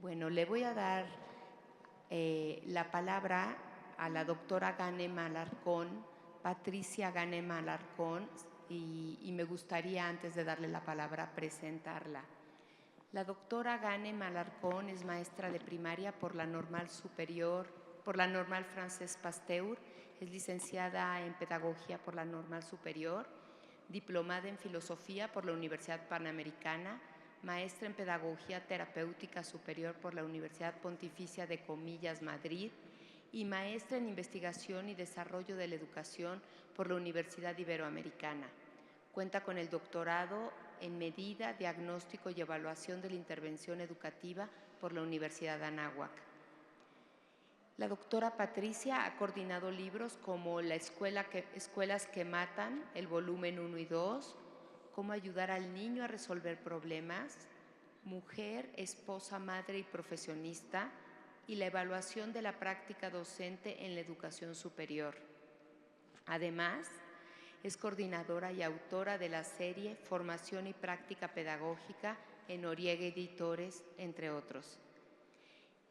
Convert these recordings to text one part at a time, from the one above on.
Bueno, le voy a dar la palabra a la doctora Ganem Alarcón, Patricia Ganem Alarcón, y me gustaría, antes de darle la palabra, presentarla. La doctora Ganem Alarcón es maestra de primaria por la Normal Superior, por la Normal Francesc Pasteur, es licenciada en Pedagogía por la Normal Superior, diplomada en Filosofía por la Universidad Panamericana, maestra en Pedagogía Terapéutica Superior por la Universidad Pontificia de Comillas, Madrid, y maestra en Investigación y Desarrollo de la Educación por la Universidad Iberoamericana. Cuenta con el doctorado en Medida, Diagnóstico y Evaluación de la Intervención Educativa por la Universidad de Anáhuac. La doctora Patricia ha coordinado libros como Escuelas que Matan, el volumen 1 y 2, Cómo ayudar al niño a resolver problemas, Mujer, esposa, madre y profesionista, y la evaluación de la práctica docente en la educación superior. Además, es coordinadora y autora de la serie Formación y Práctica Pedagógica en Noriega Editores, entre otros.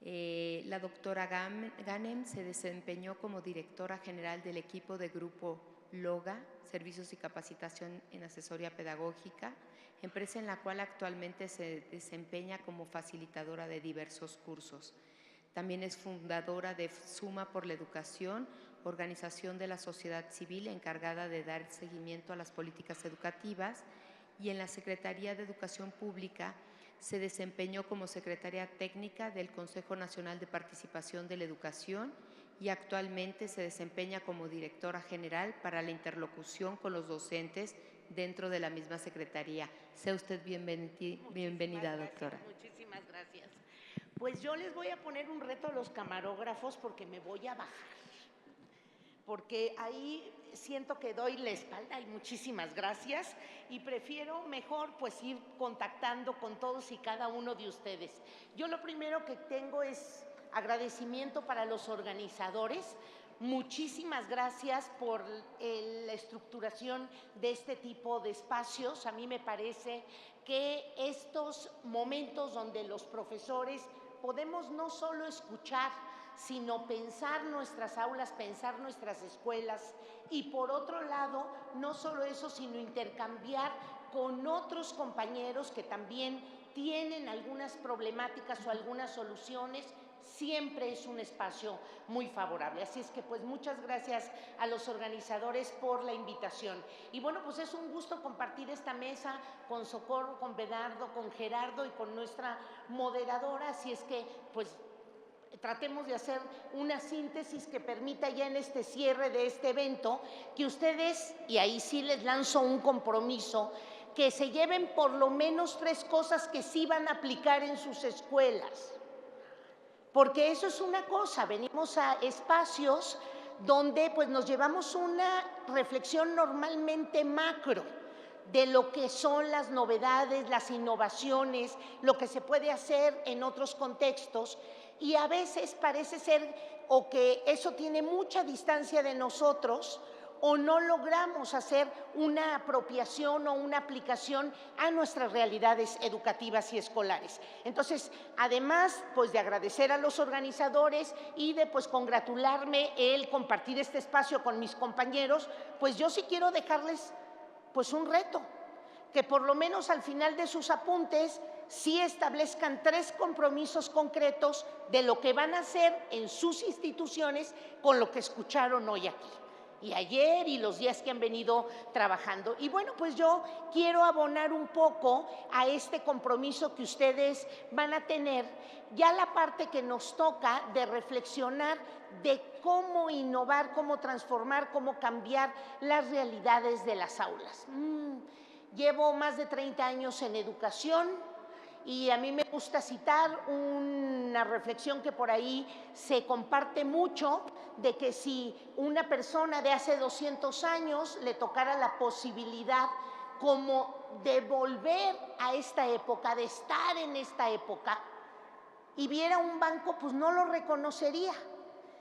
La doctora Ganem se desempeñó como directora general del equipo de Grupo LOGA, Servicios y Capacitación en Asesoría Pedagógica, empresa en la cual actualmente se desempeña como facilitadora de diversos cursos. También es fundadora de Suma por la Educación, organización de la sociedad civil encargada de dar seguimiento a las políticas educativas, y en la Secretaría de Educación Pública se desempeñó como secretaria técnica del Consejo Nacional de Participación de la Educación y actualmente se desempeña como directora general para la interlocución con los docentes dentro de la misma secretaría. Sea usted bienvenida, doctora. Muchísimas gracias. Pues yo les voy a poner un reto a los camarógrafos porque me voy a bajar, porque ahí siento que doy la espalda y muchísimas gracias, y prefiero mejor pues ir contactando con todos y cada uno de ustedes. Yo lo primero que tengo es agradecimiento para los organizadores. Muchísimas gracias por la estructuración de este tipo de espacios. A mí me parece que estos momentos donde los profesores podemos no solo escuchar, sino pensar nuestras aulas, pensar nuestras escuelas, y por otro lado, no solo eso, sino intercambiar con otros compañeros que también tienen algunas problemáticas o algunas soluciones, siempre es un espacio muy favorable. Así es que pues muchas gracias a los organizadores por la invitación. Y bueno, pues es un gusto compartir esta mesa con Socorro, con Bernardo, con Gerardo y con nuestra moderadora. Así es que pues tratemos de hacer una síntesis que permita ya en este cierre de este evento que ustedes, y ahí sí les lanzo un compromiso, que se lleven por lo menos 3 cosas que sí van a aplicar en sus escuelas. Porque eso es una cosa, venimos a espacios donde pues nos llevamos una reflexión normalmente macro de lo que son las novedades, las innovaciones, lo que se puede hacer en otros contextos, y a veces parece ser o que eso tiene mucha distancia de nosotros, o no logramos hacer una apropiación o una aplicación a nuestras realidades educativas y escolares. Entonces, además pues de agradecer a los organizadores y de pues congratularme el compartir este espacio con mis compañeros, pues yo sí quiero dejarles pues un reto, que por lo menos al final de sus apuntes sí establezcan 3 compromisos concretos de lo que van a hacer en sus instituciones con lo que escucharon hoy aquí, y ayer y los días que han venido trabajando. Y bueno, pues yo quiero abonar un poco a este compromiso que ustedes van a tener, ya la parte que nos toca de reflexionar de cómo innovar, cómo transformar, cómo cambiar las realidades de las aulas. Llevo más de 30 años en educación, y a mí me gusta citar una reflexión que por ahí se comparte mucho, de que si una persona de hace 200 años le tocara la posibilidad como de volver a esta época, de estar en esta época, y viera un banco, pues no lo reconocería.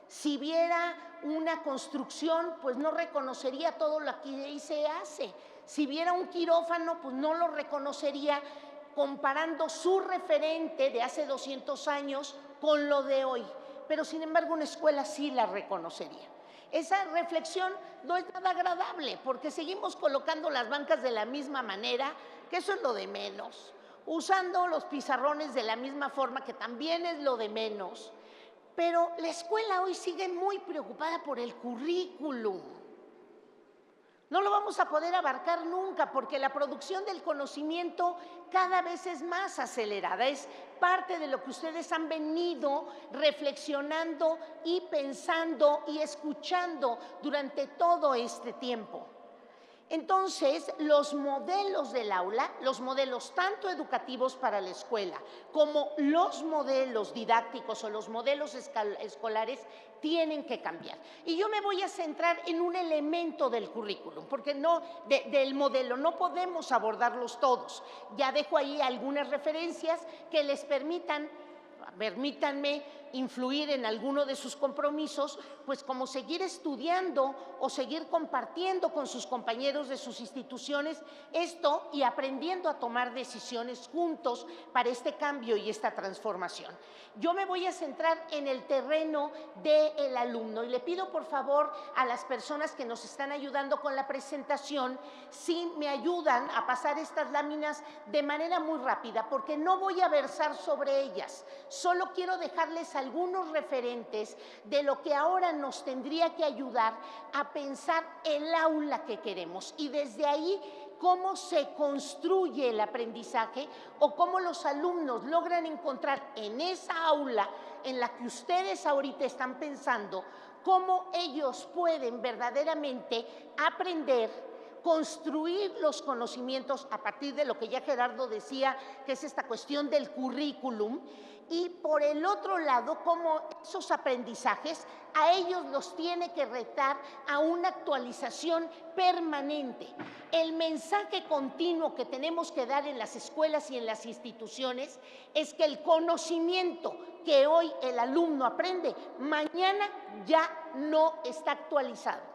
Si viera una construcción, pues no reconocería todo lo que ahí se hace. Si viera un quirófano, pues no lo reconocería comparando su referente de hace 200 años con lo de hoy, pero sin embargo una escuela sí la reconocería. Esa reflexión no es nada agradable porque seguimos colocando las bancas de la misma manera, que eso es lo de menos, usando los pizarrones de la misma forma, que también es lo de menos, pero la escuela hoy sigue muy preocupada por el currículum. No lo vamos a poder abarcar nunca porque la producción del conocimiento cada vez es más acelerada. Es parte de lo que ustedes han venido reflexionando y pensando y escuchando durante todo este tiempo. Entonces, los modelos del aula, los modelos tanto educativos para la escuela como los modelos didácticos o los modelos escolares tienen que cambiar. Y yo me voy a centrar en un elemento del currículum, porque del modelo, no podemos abordarlos todos. Ya dejo ahí algunas referencias que les permítanme influir en alguno de sus compromisos, pues como seguir estudiando o seguir compartiendo con sus compañeros de sus instituciones esto y aprendiendo a tomar decisiones juntos para este cambio y esta transformación. Yo me voy a centrar en el terreno del alumno y le pido por favor a las personas que nos están ayudando con la presentación si me ayudan a pasar estas láminas de manera muy rápida, porque no voy a versar sobre ellas, solo quiero dejarles algunos referentes de lo que ahora nos tendría que ayudar a pensar el aula que queremos y desde ahí cómo se construye el aprendizaje o cómo los alumnos logran encontrar en esa aula en la que ustedes ahorita están pensando, cómo ellos pueden verdaderamente aprender, construir los conocimientos a partir de lo que ya Gerardo decía, que es esta cuestión del currículum, y por el otro lado, cómo esos aprendizajes a ellos los tiene que retar a una actualización permanente. El mensaje continuo que tenemos que dar en las escuelas y en las instituciones es que el conocimiento que hoy el alumno aprende, mañana ya no está actualizado.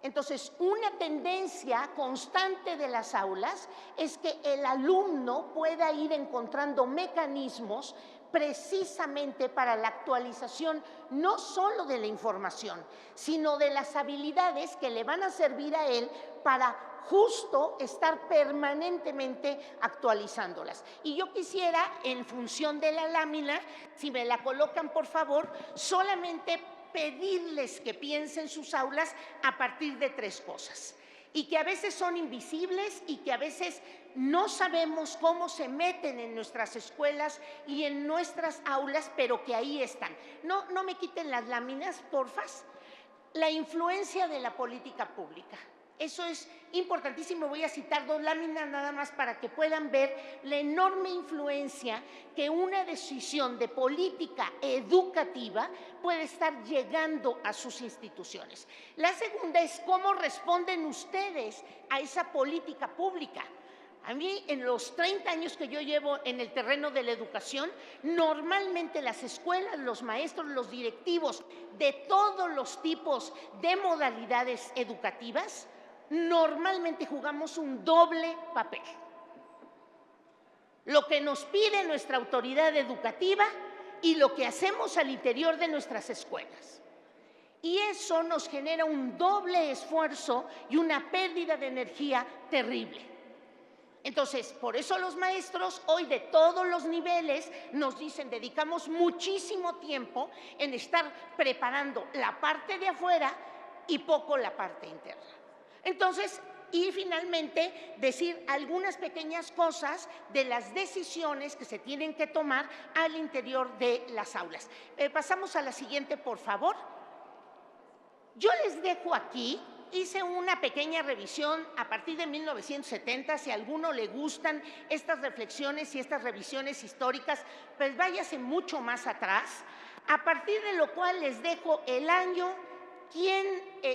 Entonces, una tendencia constante de las aulas es que el alumno pueda ir encontrando mecanismos precisamente para la actualización no solo de la información, sino de las habilidades que le van a servir a él para justo estar permanentemente actualizándolas. Y yo quisiera, en función de la lámina, si me la colocan por favor, solamente pedirles que piensen sus aulas a partir de 3 cosas y que a veces son invisibles y que a veces no sabemos cómo se meten en nuestras escuelas y en nuestras aulas, pero que ahí están. No me quiten las láminas, porfas. La influencia de la política pública. Eso es importantísimo. Voy a citar 2 láminas nada más para que puedan ver la enorme influencia que una decisión de política educativa puede estar llegando a sus instituciones. La segunda es cómo responden ustedes a esa política pública. A mí, en los 30 años que yo llevo en el terreno de la educación, normalmente las escuelas, los maestros, los directivos de todos los tipos de modalidades educativas, normalmente jugamos un doble papel. Lo que nos pide nuestra autoridad educativa y lo que hacemos al interior de nuestras escuelas. Y eso nos genera un doble esfuerzo y una pérdida de energía terrible. Entonces, por eso los maestros hoy de todos los niveles nos dicen, dedicamos muchísimo tiempo en estar preparando la parte de afuera y poco la parte interna. Entonces, y finalmente decir algunas pequeñas cosas de las decisiones que se tienen que tomar al interior de las aulas. Pasamos a la siguiente, por favor. Yo les dejo aquí. Hice una pequeña revisión a partir de 1970, si a alguno le gustan estas reflexiones y estas revisiones históricas, pues váyase mucho más atrás, a partir de lo cual les dejo el año, quién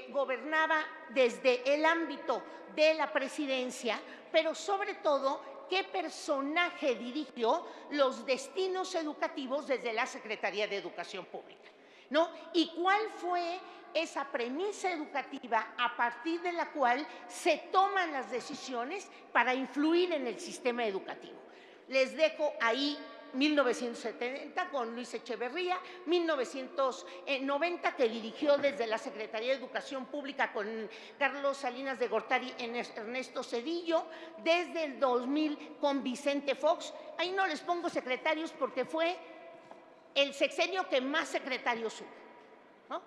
gobernaba desde el ámbito de la presidencia, pero sobre todo qué personaje dirigió los destinos educativos desde la Secretaría de Educación Pública, ¿no? Y cuál fue esa premisa educativa a partir de la cual se toman las decisiones para influir en el sistema educativo. Les dejo ahí 1970 con Luis Echeverría, 1990 que dirigió desde la Secretaría de Educación Pública con Carlos Salinas de Gortari en Ernesto Zedillo, desde el 2000 con Vicente Fox. Ahí no les pongo secretarios porque fue el sexenio que más secretarios hubo, ¿no?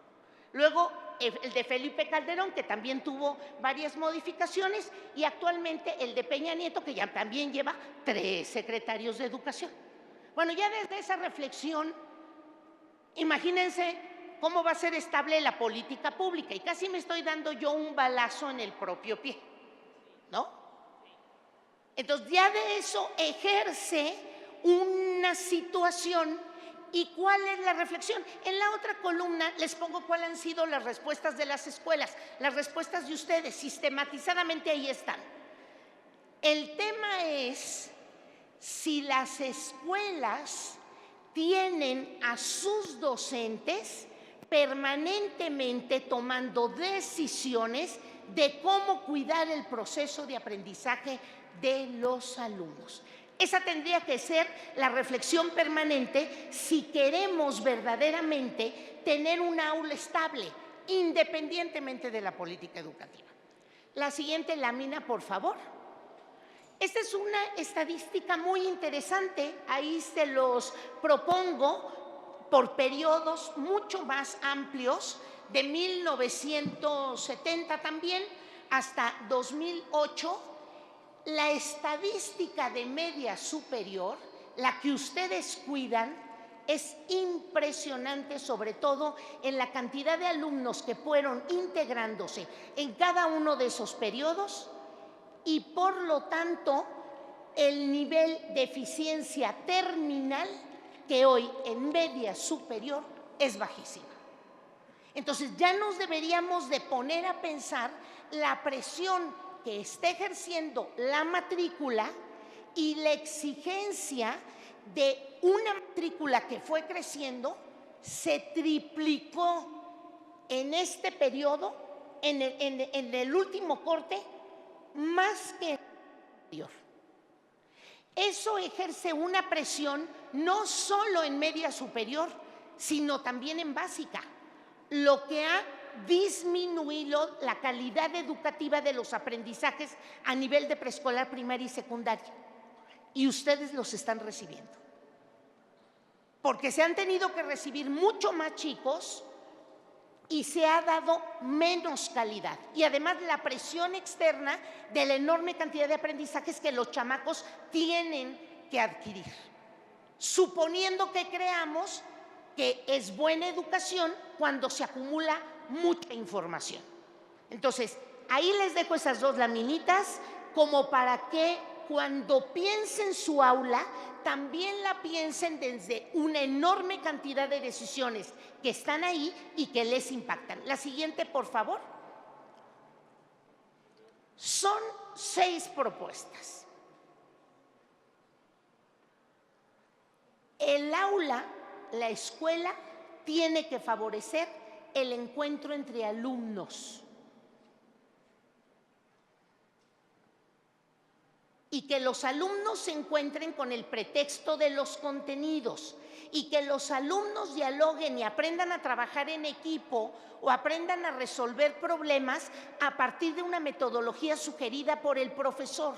Luego el de Felipe Calderón, que también tuvo varias modificaciones, y actualmente el de Peña Nieto, que ya también lleva 3 secretarios de Educación. Bueno, ya desde esa reflexión, imagínense cómo va a ser estable la política pública, y casi me estoy dando yo un balazo en el propio pie, ¿no? Entonces, ya de eso ejerce una situación. ¿Y cuál es la reflexión? En la otra columna les pongo cuáles han sido las respuestas de las escuelas, las respuestas de ustedes, sistematizadamente ahí están. El tema es si las escuelas tienen a sus docentes permanentemente tomando decisiones de cómo cuidar el proceso de aprendizaje de los alumnos. Esa tendría que ser la reflexión permanente si queremos verdaderamente tener un aula estable, independientemente de la política educativa. La siguiente lámina, por favor. Esta es una estadística muy interesante, ahí se los propongo por periodos mucho más amplios, de 1970 también hasta 2008, la estadística de media superior, la que ustedes cuidan, es impresionante, sobre todo en la cantidad de alumnos que fueron integrándose en cada uno de esos periodos, y por lo tanto el nivel de eficiencia terminal que hoy en media superior es bajísimo. Entonces ya nos deberíamos de poner a pensar la presión que está ejerciendo la matrícula y la exigencia de una matrícula que fue creciendo, se triplicó en este periodo, en el último corte, más que en el anterior. Eso ejerce una presión no solo en media superior, sino también en básica, lo que ha disminuido la calidad educativa de los aprendizajes a nivel de preescolar, primaria y secundaria. Y ustedes los están recibiendo. Porque se han tenido que recibir mucho más chicos y se ha dado menos calidad. Y además la presión externa de la enorme cantidad de aprendizajes que los chamacos tienen que adquirir. Suponiendo que creamos que es buena educación cuando se acumula mucha información. Entonces, ahí les dejo esas 2 laminitas como para que cuando piensen su aula, también la piensen desde una enorme cantidad de decisiones que están ahí y que les impactan. La siguiente, por favor. Son 6 propuestas. El aula, la escuela, tiene que favorecer el encuentro entre alumnos y que los alumnos se encuentren con el pretexto de los contenidos y que los alumnos dialoguen y aprendan a trabajar en equipo o aprendan a resolver problemas a partir de una metodología sugerida por el profesor.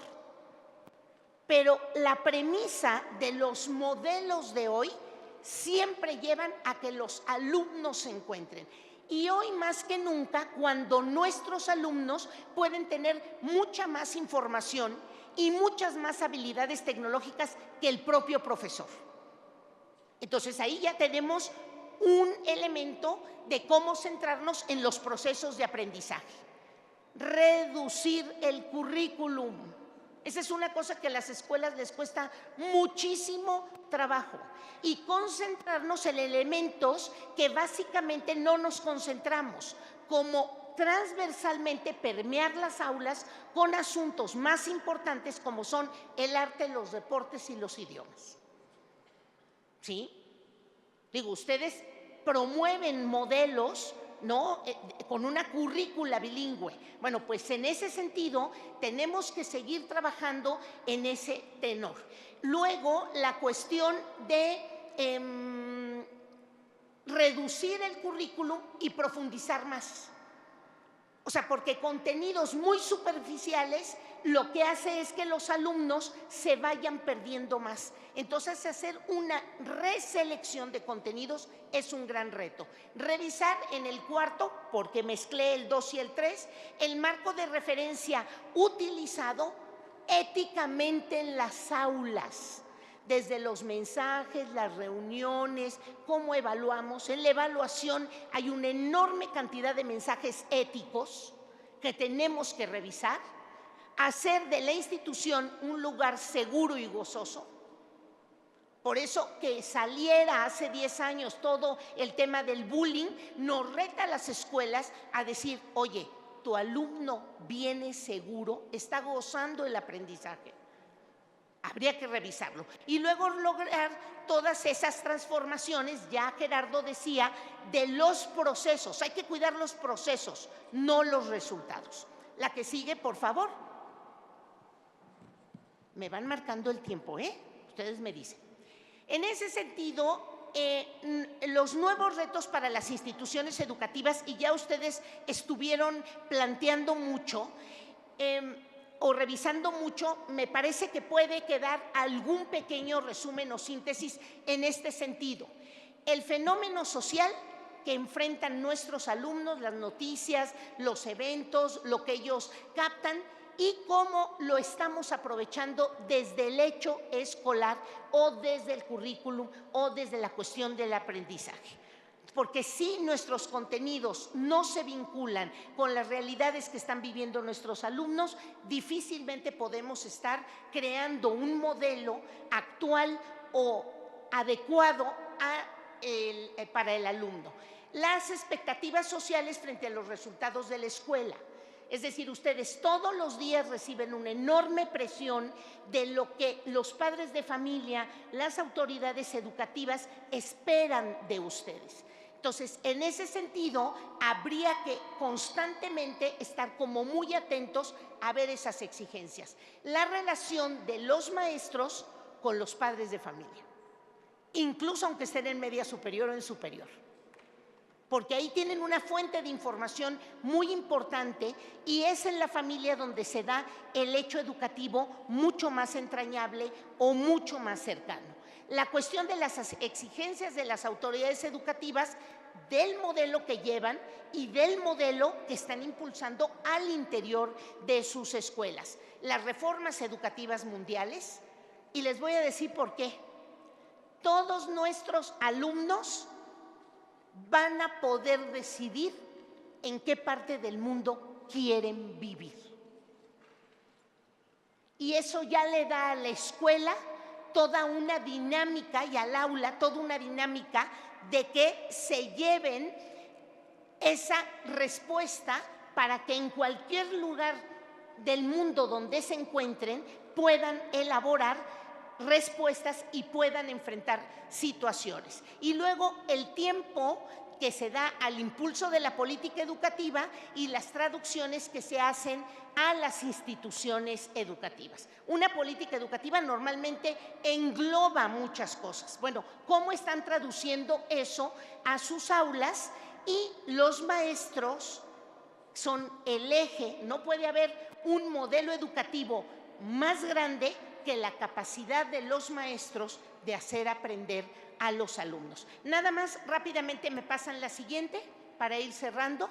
Pero la premisa de los modelos de hoy siempre llevan a que los alumnos se encuentren. Y hoy más que nunca, cuando nuestros alumnos pueden tener mucha más información y muchas más habilidades tecnológicas que el propio profesor. Entonces ahí ya tenemos un elemento de cómo centrarnos en los procesos de aprendizaje. Reducir el currículum. Esa es una cosa que a las escuelas les cuesta muchísimo trabajo. Y concentrarnos en elementos que básicamente no nos concentramos, como transversalmente permear las aulas con asuntos más importantes como son el arte, los deportes y los idiomas. ¿Sí? Digo, ustedes promueven modelos ¿no? Con una currícula bilingüe. Bueno, pues en ese sentido tenemos que seguir trabajando en ese tenor. Luego, la cuestión de reducir el currículum y profundizar más. O sea, porque contenidos muy superficiales lo que hace es que los alumnos se vayan perdiendo más. Entonces, hacer una reselección de contenidos es un gran reto. Revisar en el cuarto, porque mezclé el 2 y el 3, el marco de referencia utilizado éticamente en las aulas, desde los mensajes, las reuniones, cómo evaluamos. En la evaluación hay una enorme cantidad de mensajes éticos que tenemos que revisar, hacer de la institución un lugar seguro y gozoso. Por eso que saliera hace 10 años todo el tema del bullying, nos reta a las escuelas a decir, oye, tu alumno viene seguro, está gozando el aprendizaje. Habría que revisarlo. Y luego lograr todas esas transformaciones, ya Gerardo decía, de los procesos. Hay que cuidar los procesos, no los resultados. La que sigue, por favor. Me van marcando el tiempo, ¿eh? Ustedes me dicen. En ese sentido, los nuevos retos para las instituciones educativas, y ya ustedes estuvieron planteando mucho, o revisando mucho, me parece que puede quedar algún pequeño resumen o síntesis en este sentido. El fenómeno social que enfrentan nuestros alumnos, las noticias, los eventos, lo que ellos captan y cómo lo estamos aprovechando desde el hecho escolar o desde el currículum o desde la cuestión del aprendizaje. Porque si nuestros contenidos no se vinculan con las realidades que están viviendo nuestros alumnos, difícilmente podemos estar creando un modelo actual o adecuado para el alumno. Las expectativas sociales frente a los resultados de la escuela. Es decir, ustedes todos los días reciben una enorme presión de lo que los padres de familia, las autoridades educativas esperan de ustedes. Entonces, en ese sentido, habría que constantemente estar como muy atentos a ver esas exigencias. La relación de los maestros con los padres de familia, incluso aunque estén en media superior o en superior, porque ahí tienen una fuente de información muy importante y es en la familia donde se da el hecho educativo mucho más entrañable o mucho más cercano. La cuestión de las exigencias de las autoridades educativas, del modelo que llevan y del modelo que están impulsando al interior de sus escuelas. Las reformas educativas mundiales, y les voy a decir por qué. Todos nuestros alumnos van a poder decidir en qué parte del mundo quieren vivir. Y eso ya le da a la escuela toda una dinámica y al aula toda una dinámica de que se lleven esa respuesta para que en cualquier lugar del mundo donde se encuentren puedan elaborar respuestas y puedan enfrentar situaciones. Y luego el tiempo que se da al impulso de la política educativa y las traducciones que se hacen a las instituciones educativas. Una política educativa normalmente engloba muchas cosas. Bueno, ¿cómo están traduciendo eso a sus aulas? Y los maestros son el eje. No puede haber un modelo educativo más grande que la capacidad de los maestros de hacer aprender a los alumnos. Nada más rápidamente me pasan la siguiente para ir cerrando.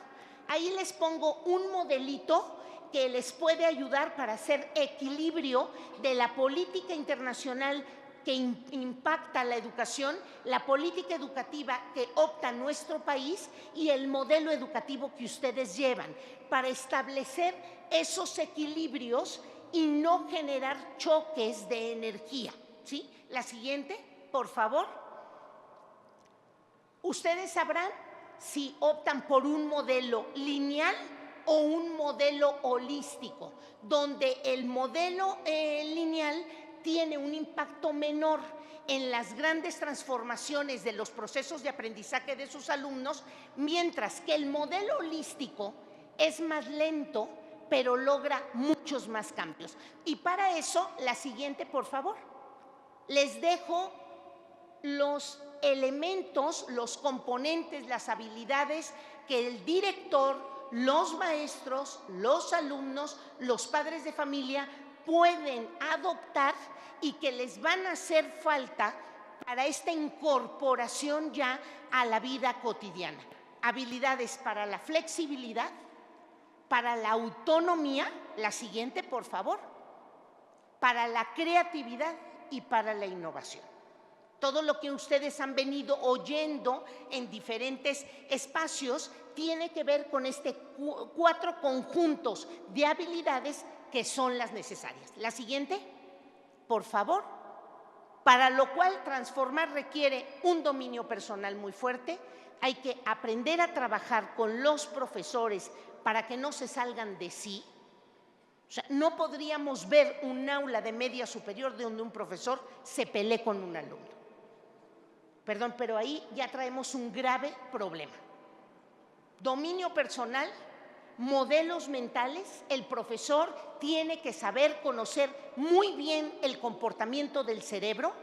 Ahí les pongo un modelito que les puede ayudar para hacer equilibrio de la política internacional que impacta la educación, la política educativa que opta nuestro país y el modelo educativo que ustedes llevan, para establecer esos equilibrios y no generar choques de energía, ¿sí? La siguiente, por favor. Ustedes sabrán si optan por un modelo lineal o un modelo holístico, donde el modelo lineal tiene un impacto menor en las grandes transformaciones de los procesos de aprendizaje de sus alumnos, mientras que el modelo holístico es más lento, pero logra muchos más cambios. Y para eso, la siguiente, por favor. Les dejo los elementos, los componentes, las habilidades que el director, los maestros, los alumnos, los padres de familia pueden adoptar y que les van a hacer falta para esta incorporación ya a la vida cotidiana. Habilidades para la flexibilidad, para la autonomía, la siguiente, por favor, para la creatividad y para la innovación. Todo lo que ustedes han venido oyendo en diferentes espacios tiene que ver con este 4 conjuntos de habilidades que son las necesarias. La siguiente, por favor. Para lo cual transformar requiere un dominio personal muy fuerte. Hay que aprender a trabajar con los profesores para que no se salgan de sí. O sea, no podríamos ver un aula de media superior donde un profesor se pelee con un alumno. Perdón, pero ahí ya traemos un grave problema. Dominio personal, modelos mentales, el profesor tiene que saber conocer muy bien el comportamiento del cerebro.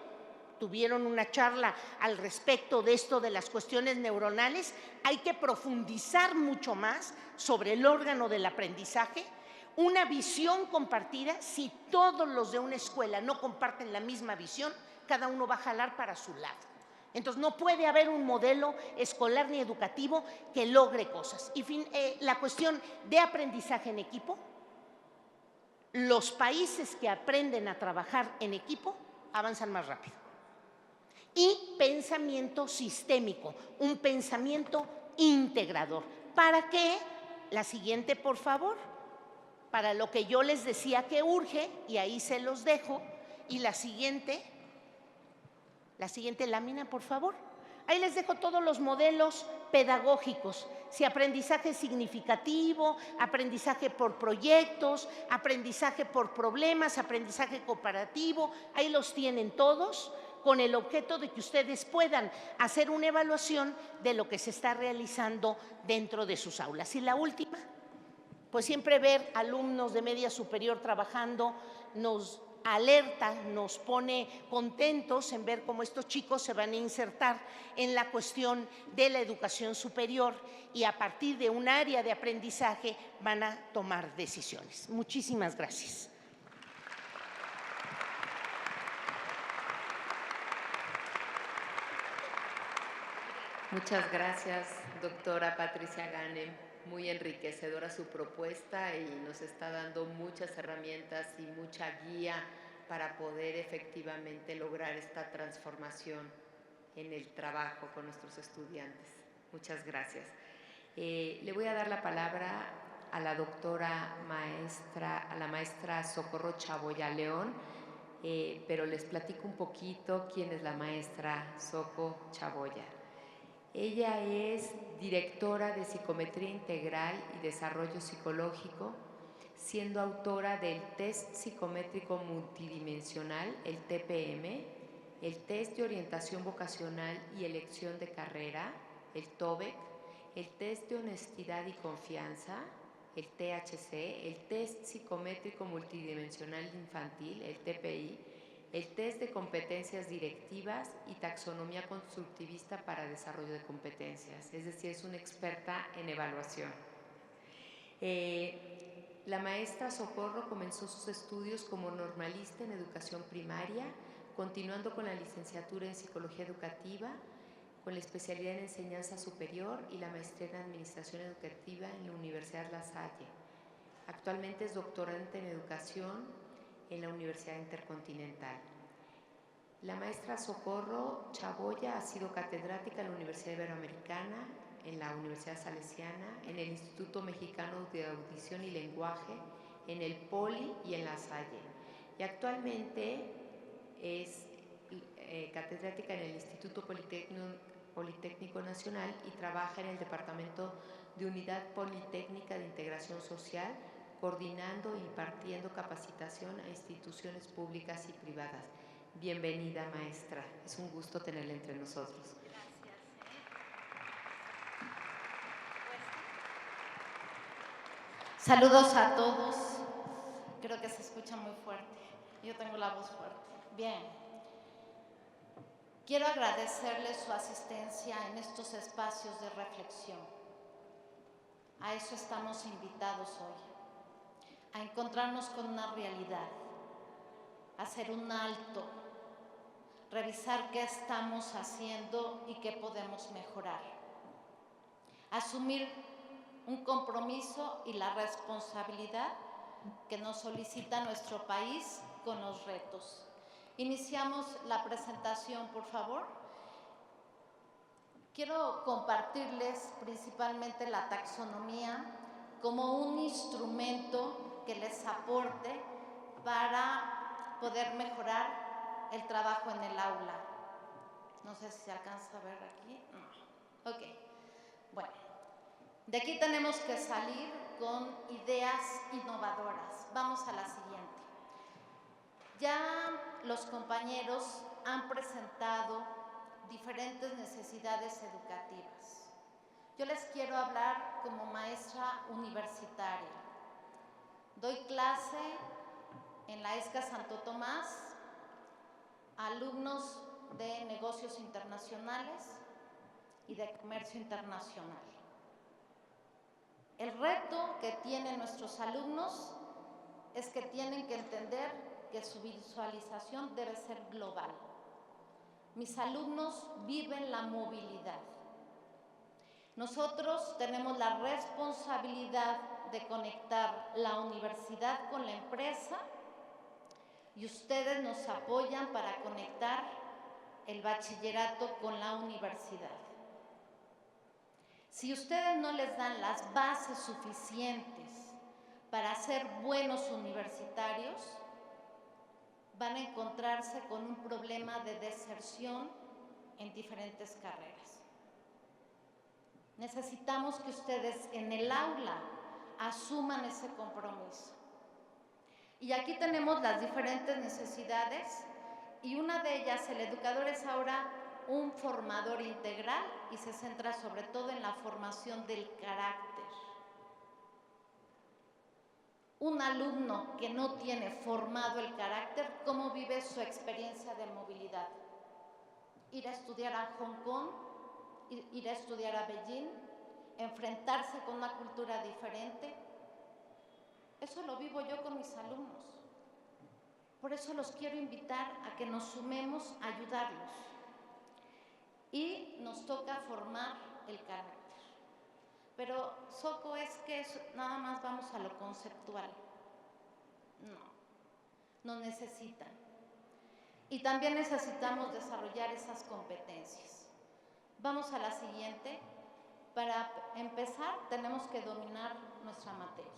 Tuvieron una charla al respecto de esto de las cuestiones neuronales. Hay que profundizar mucho más sobre el órgano del aprendizaje. Una visión compartida, si todos los de una escuela no comparten la misma visión, cada uno va a jalar para su lado. Entonces, no puede haber un modelo escolar ni educativo que logre cosas. Y la cuestión de aprendizaje en equipo, los países que aprenden a trabajar en equipo avanzan más rápido. Y pensamiento sistémico, un pensamiento integrador. ¿Para qué? La siguiente, por favor. Para lo que yo les decía que urge, y ahí se los dejo. Y la siguiente lámina, por favor. Ahí les dejo todos los modelos pedagógicos, si aprendizaje significativo, aprendizaje por proyectos, aprendizaje por problemas, aprendizaje cooperativo, ahí los tienen todos, con el objeto de que ustedes puedan hacer una evaluación de lo que se está realizando dentro de sus aulas. Y la última, pues siempre ver alumnos de media superior trabajando nos alerta, nos pone contentos en ver cómo estos chicos se van a insertar en la cuestión de la educación superior y a partir de un área de aprendizaje van a tomar decisiones. Muchísimas gracias. Muchas gracias, doctora Patricia Ganem. Muy enriquecedora su propuesta y nos está dando muchas herramientas y mucha guía para poder efectivamente lograr esta transformación en el trabajo con nuestros estudiantes. Muchas gracias. Le voy a dar la palabra a la maestra Socorro Chaboya León, pero les platico un poquito quién es la maestra Soco Chaboya. Ella es directora de Psicometría Integral y Desarrollo Psicológico, siendo autora del Test Psicométrico Multidimensional, el TPM, el Test de Orientación Vocacional y Elección de Carrera, el TOVEC, el Test de Honestidad y Confianza, el THC, el Test Psicométrico Multidimensional Infantil, el TPI, el test de competencias directivas y taxonomía constructivista para desarrollo de competencias, es decir, es una experta en evaluación. La maestra Socorro comenzó sus estudios como normalista en educación primaria, continuando con la licenciatura en psicología educativa, con la especialidad en enseñanza superior y la maestría en administración educativa en la Universidad La Salle. Actualmente es doctorante en educación en la Universidad Intercontinental. La maestra Socorro Chaboya ha sido catedrática en la Universidad Iberoamericana, en la Universidad Salesiana, en el Instituto Mexicano de Audición y Lenguaje, en el POLI y en La Salle. Y actualmente es catedrática en el Instituto Politécnico Nacional y trabaja en el Departamento de Unidad Politécnica de Integración Social coordinando y impartiendo capacitación a instituciones públicas y privadas. Bienvenida, maestra. Es un gusto tenerla entre nosotros. Gracias. Saludos a todos. Creo que se escucha muy fuerte. Yo tengo la voz fuerte. Bien. Quiero agradecerles su asistencia en estos espacios de reflexión. A eso estamos invitados hoy, a encontrarnos con una realidad, a hacer un alto, revisar qué estamos haciendo y qué podemos mejorar, asumir un compromiso y la responsabilidad que nos solicita nuestro país con los retos. Iniciamos la presentación, por favor. Quiero compartirles principalmente la taxonomía como un instrumento que les aporte para poder mejorar el trabajo en el aula. No sé si se alcanza a ver aquí. No. Ok. Bueno, de aquí tenemos que salir con ideas innovadoras. Vamos a la siguiente. Ya los compañeros han presentado diferentes necesidades educativas. Yo les quiero hablar como maestra universitaria. Doy clase en la ESCA Santo Tomás a alumnos de negocios internacionales y de comercio internacional. El reto que tienen nuestros alumnos es que tienen que entender que su visualización debe ser global. Mis alumnos viven la movilidad. Nosotros tenemos la responsabilidad de conectar la universidad con la empresa y ustedes nos apoyan para conectar el bachillerato con la universidad. Si ustedes no les dan las bases suficientes para ser buenos universitarios, van a encontrarse con un problema de deserción en diferentes carreras. Necesitamos que ustedes en el aula asuman ese compromiso. Y aquí tenemos las diferentes necesidades y una de ellas, el educador es ahora un formador integral y se centra sobre todo en la formación del carácter. Un alumno que no tiene formado el carácter, ¿cómo vive su experiencia de movilidad? Ir a estudiar a Hong Kong, ir a estudiar a Beijing, enfrentarse con una cultura diferente. Eso lo vivo yo con mis alumnos. Por eso los quiero invitar a que nos sumemos a ayudarlos. Y nos toca formar el carácter. Pero, Soco, es que nada más vamos a lo conceptual. No, nos necesitan. Y también necesitamos desarrollar esas competencias. Vamos a la siguiente. Para empezar, tenemos que dominar nuestra materia.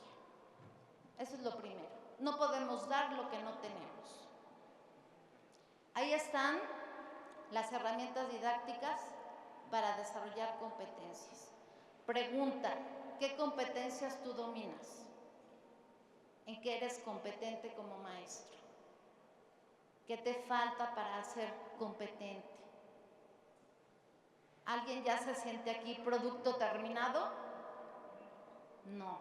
Eso es lo primero. No podemos dar lo que no tenemos. Ahí están las herramientas didácticas para desarrollar competencias. Pregunta, ¿qué competencias tú dominas? ¿En qué eres competente como maestro? ¿Qué te falta para ser competente? ¿Alguien ya se siente aquí producto terminado? No.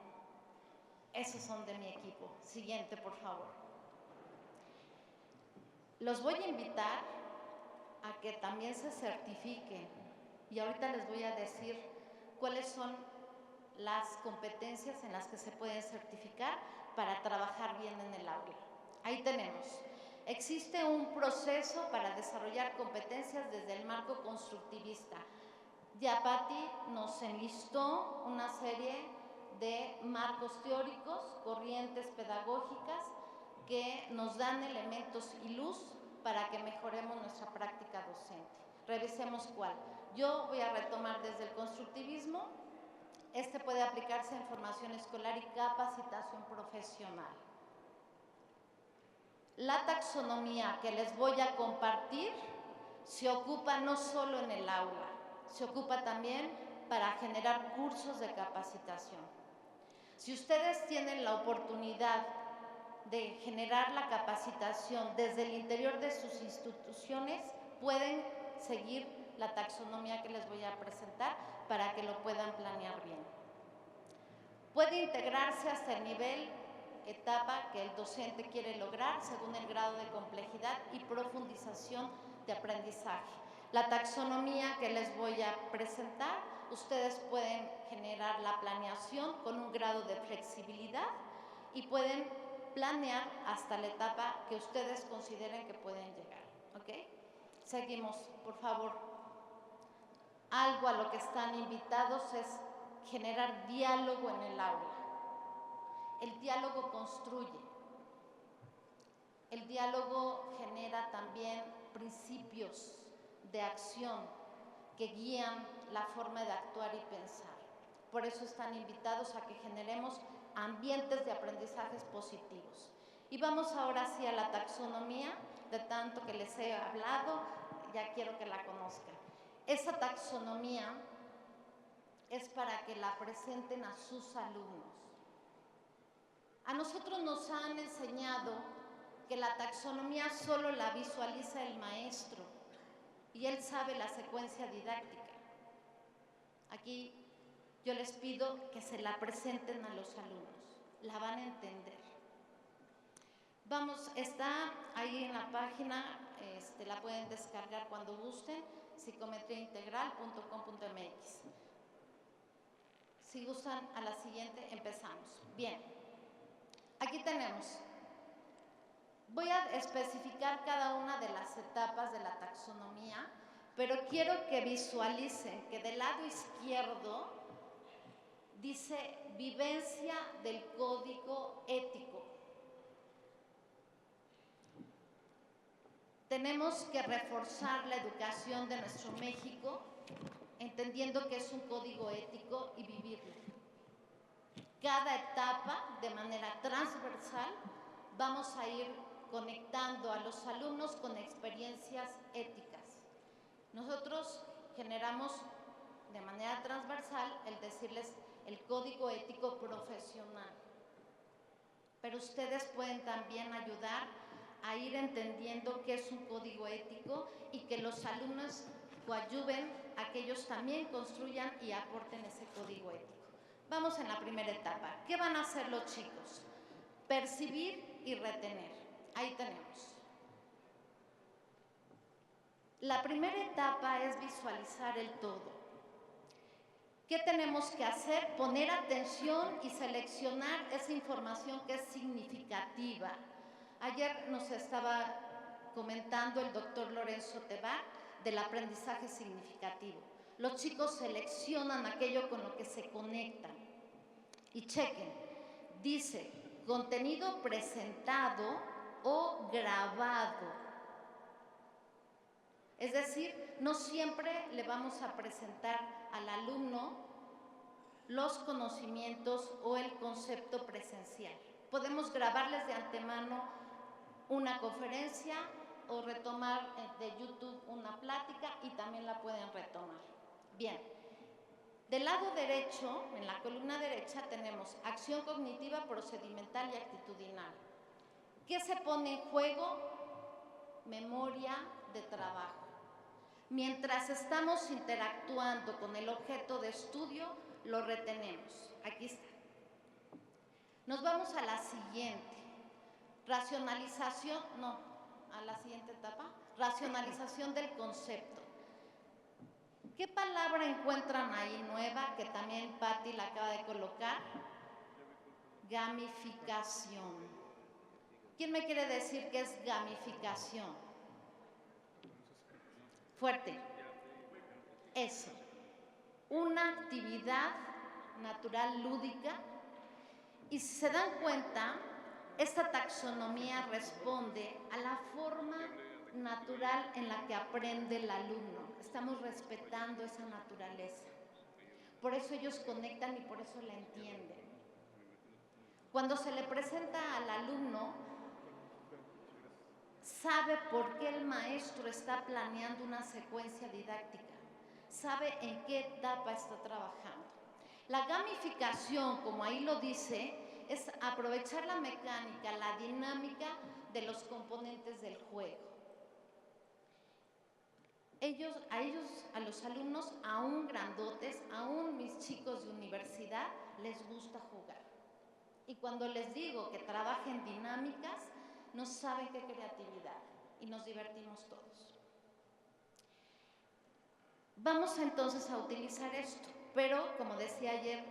Esos son de mi equipo. Siguiente, por favor. Los voy a invitar a que también se certifiquen. Y ahorita les voy a decir cuáles son las competencias en las que se pueden certificar para trabajar bien en el aula. Ahí tenemos. Existe un proceso para desarrollar competencias desde el marco constructivista. Ya Patti nos enlistó una serie de marcos teóricos, corrientes pedagógicas que nos dan elementos y luz para que mejoremos nuestra práctica docente. Revisemos cuál. Yo voy a retomar desde el constructivismo. Este puede aplicarse en formación escolar y capacitación profesional. La taxonomía que les voy a compartir se ocupa no solo en el aula, se ocupa también para generar cursos de capacitación. Si ustedes tienen la oportunidad de generar la capacitación desde el interior de sus instituciones, pueden seguir la taxonomía que les voy a presentar para que lo puedan planear bien. Puede integrarse hasta el nivel, etapa que el docente quiere lograr según el grado de complejidad y profundización de aprendizaje. La taxonomía que les voy a presentar, ustedes pueden generar la planeación con un grado de flexibilidad y pueden planear hasta la etapa que ustedes consideren que pueden llegar, ¿ok? Seguimos, por favor. Algo a lo que están invitados es generar diálogo en el aula. El diálogo construye. El diálogo genera también principios de acción que guían la forma de actuar y pensar. Por eso están invitados a que generemos ambientes de aprendizajes positivos. Y vamos ahora sí a la taxonomía, de tanto que les he hablado, ya quiero que la conozcan. Esa taxonomía es para que la presenten a sus alumnos. A nosotros nos han enseñado que la taxonomía solo la visualiza el maestro y él sabe la secuencia didáctica. Aquí yo les pido que se la presenten a los alumnos, la van a entender. Vamos, está ahí en la página, la pueden descargar cuando gusten, psicometriaintegral.com.mx. Si gustan, a la siguiente empezamos. Bien, aquí tenemos. Voy a especificar cada una de las etapas de la taxonomía, pero quiero que visualicen que del lado izquierdo dice vivencia del código ético. Tenemos que reforzar la educación de nuestro México, entendiendo que es un código ético y vivirlo. Cada etapa, de manera transversal, vamos a ir conectando a los alumnos con experiencias éticas. Nosotros generamos de manera transversal el decirles el código ético profesional, pero ustedes pueden también ayudar a ir entendiendo qué es un código ético y que los alumnos coadyuven a que ellos también construyan y aporten ese código ético. Vamos en la primera etapa. ¿Qué van a hacer los chicos? Percibir y retener. Ahí tenemos. La primera etapa es visualizar el todo. ¿Qué tenemos que hacer? Poner atención y seleccionar esa información que es significativa. Ayer nos estaba comentando el doctor Lorenzo Tebar del aprendizaje significativo. Los chicos seleccionan aquello con lo que se conectan. Y chequen, dice contenido presentado o grabado. Es decir, no siempre le vamos a presentar al alumno los conocimientos o el concepto presencial. Podemos grabarles de antemano una conferencia o retomar de YouTube una plática y también la pueden retomar. Bien, del lado derecho, en la columna derecha, tenemos acción cognitiva, procedimental y actitudinal. ¿Qué se pone en juego? Memoria de trabajo. Mientras estamos interactuando con el objeto de estudio, lo retenemos. Aquí está. Nos vamos a la siguiente. Racionalización, no, a la siguiente etapa. Racionalización del concepto. ¿Qué palabra encuentran ahí nueva que también Patti la acaba de colocar? Gamificación. ¿Quién me quiere decir qué es gamificación? Fuerte. Eso. Una actividad natural lúdica. Y si se dan cuenta, esta taxonomía responde a la forma natural en la que aprende el alumno. Estamos respetando esa naturaleza. Por eso ellos conectan y por eso la entienden. Cuando se le presenta al alumno, sabe por qué el maestro está planeando una secuencia didáctica, sabe en qué etapa está trabajando. La gamificación, como ahí lo dice, es aprovechar la mecánica, la dinámica de los componentes del juego. A los alumnos, aún grandotes, aún mis chicos de universidad, les gusta jugar. Y cuando les digo que trabajen dinámicas, no saben qué creatividad, y nos divertimos todos. Vamos entonces a utilizar esto, pero como decía ayer,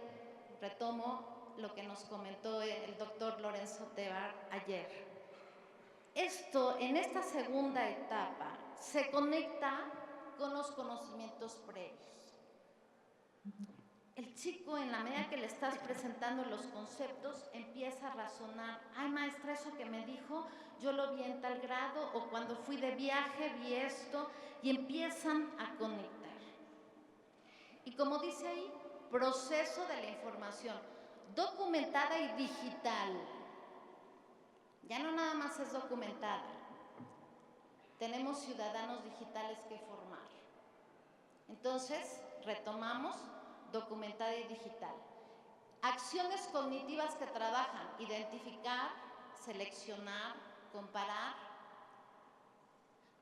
retomo lo que nos comentó el doctor Lorenzo Tebar ayer. Esto, en esta segunda etapa, se conecta con los conocimientos previos. El chico, en la medida que le estás presentando los conceptos, empieza a razonar. Ay, maestra, eso que me dijo, yo lo vi en tal grado, o cuando fui de viaje vi esto, y empiezan a conectar. Y como dice ahí, proceso de la información, documentada y digital. Ya no nada más es documentada. Tenemos ciudadanos digitales que formar. Entonces, retomamos, documentada y digital. Acciones cognitivas que trabajan, identificar, seleccionar, comparar.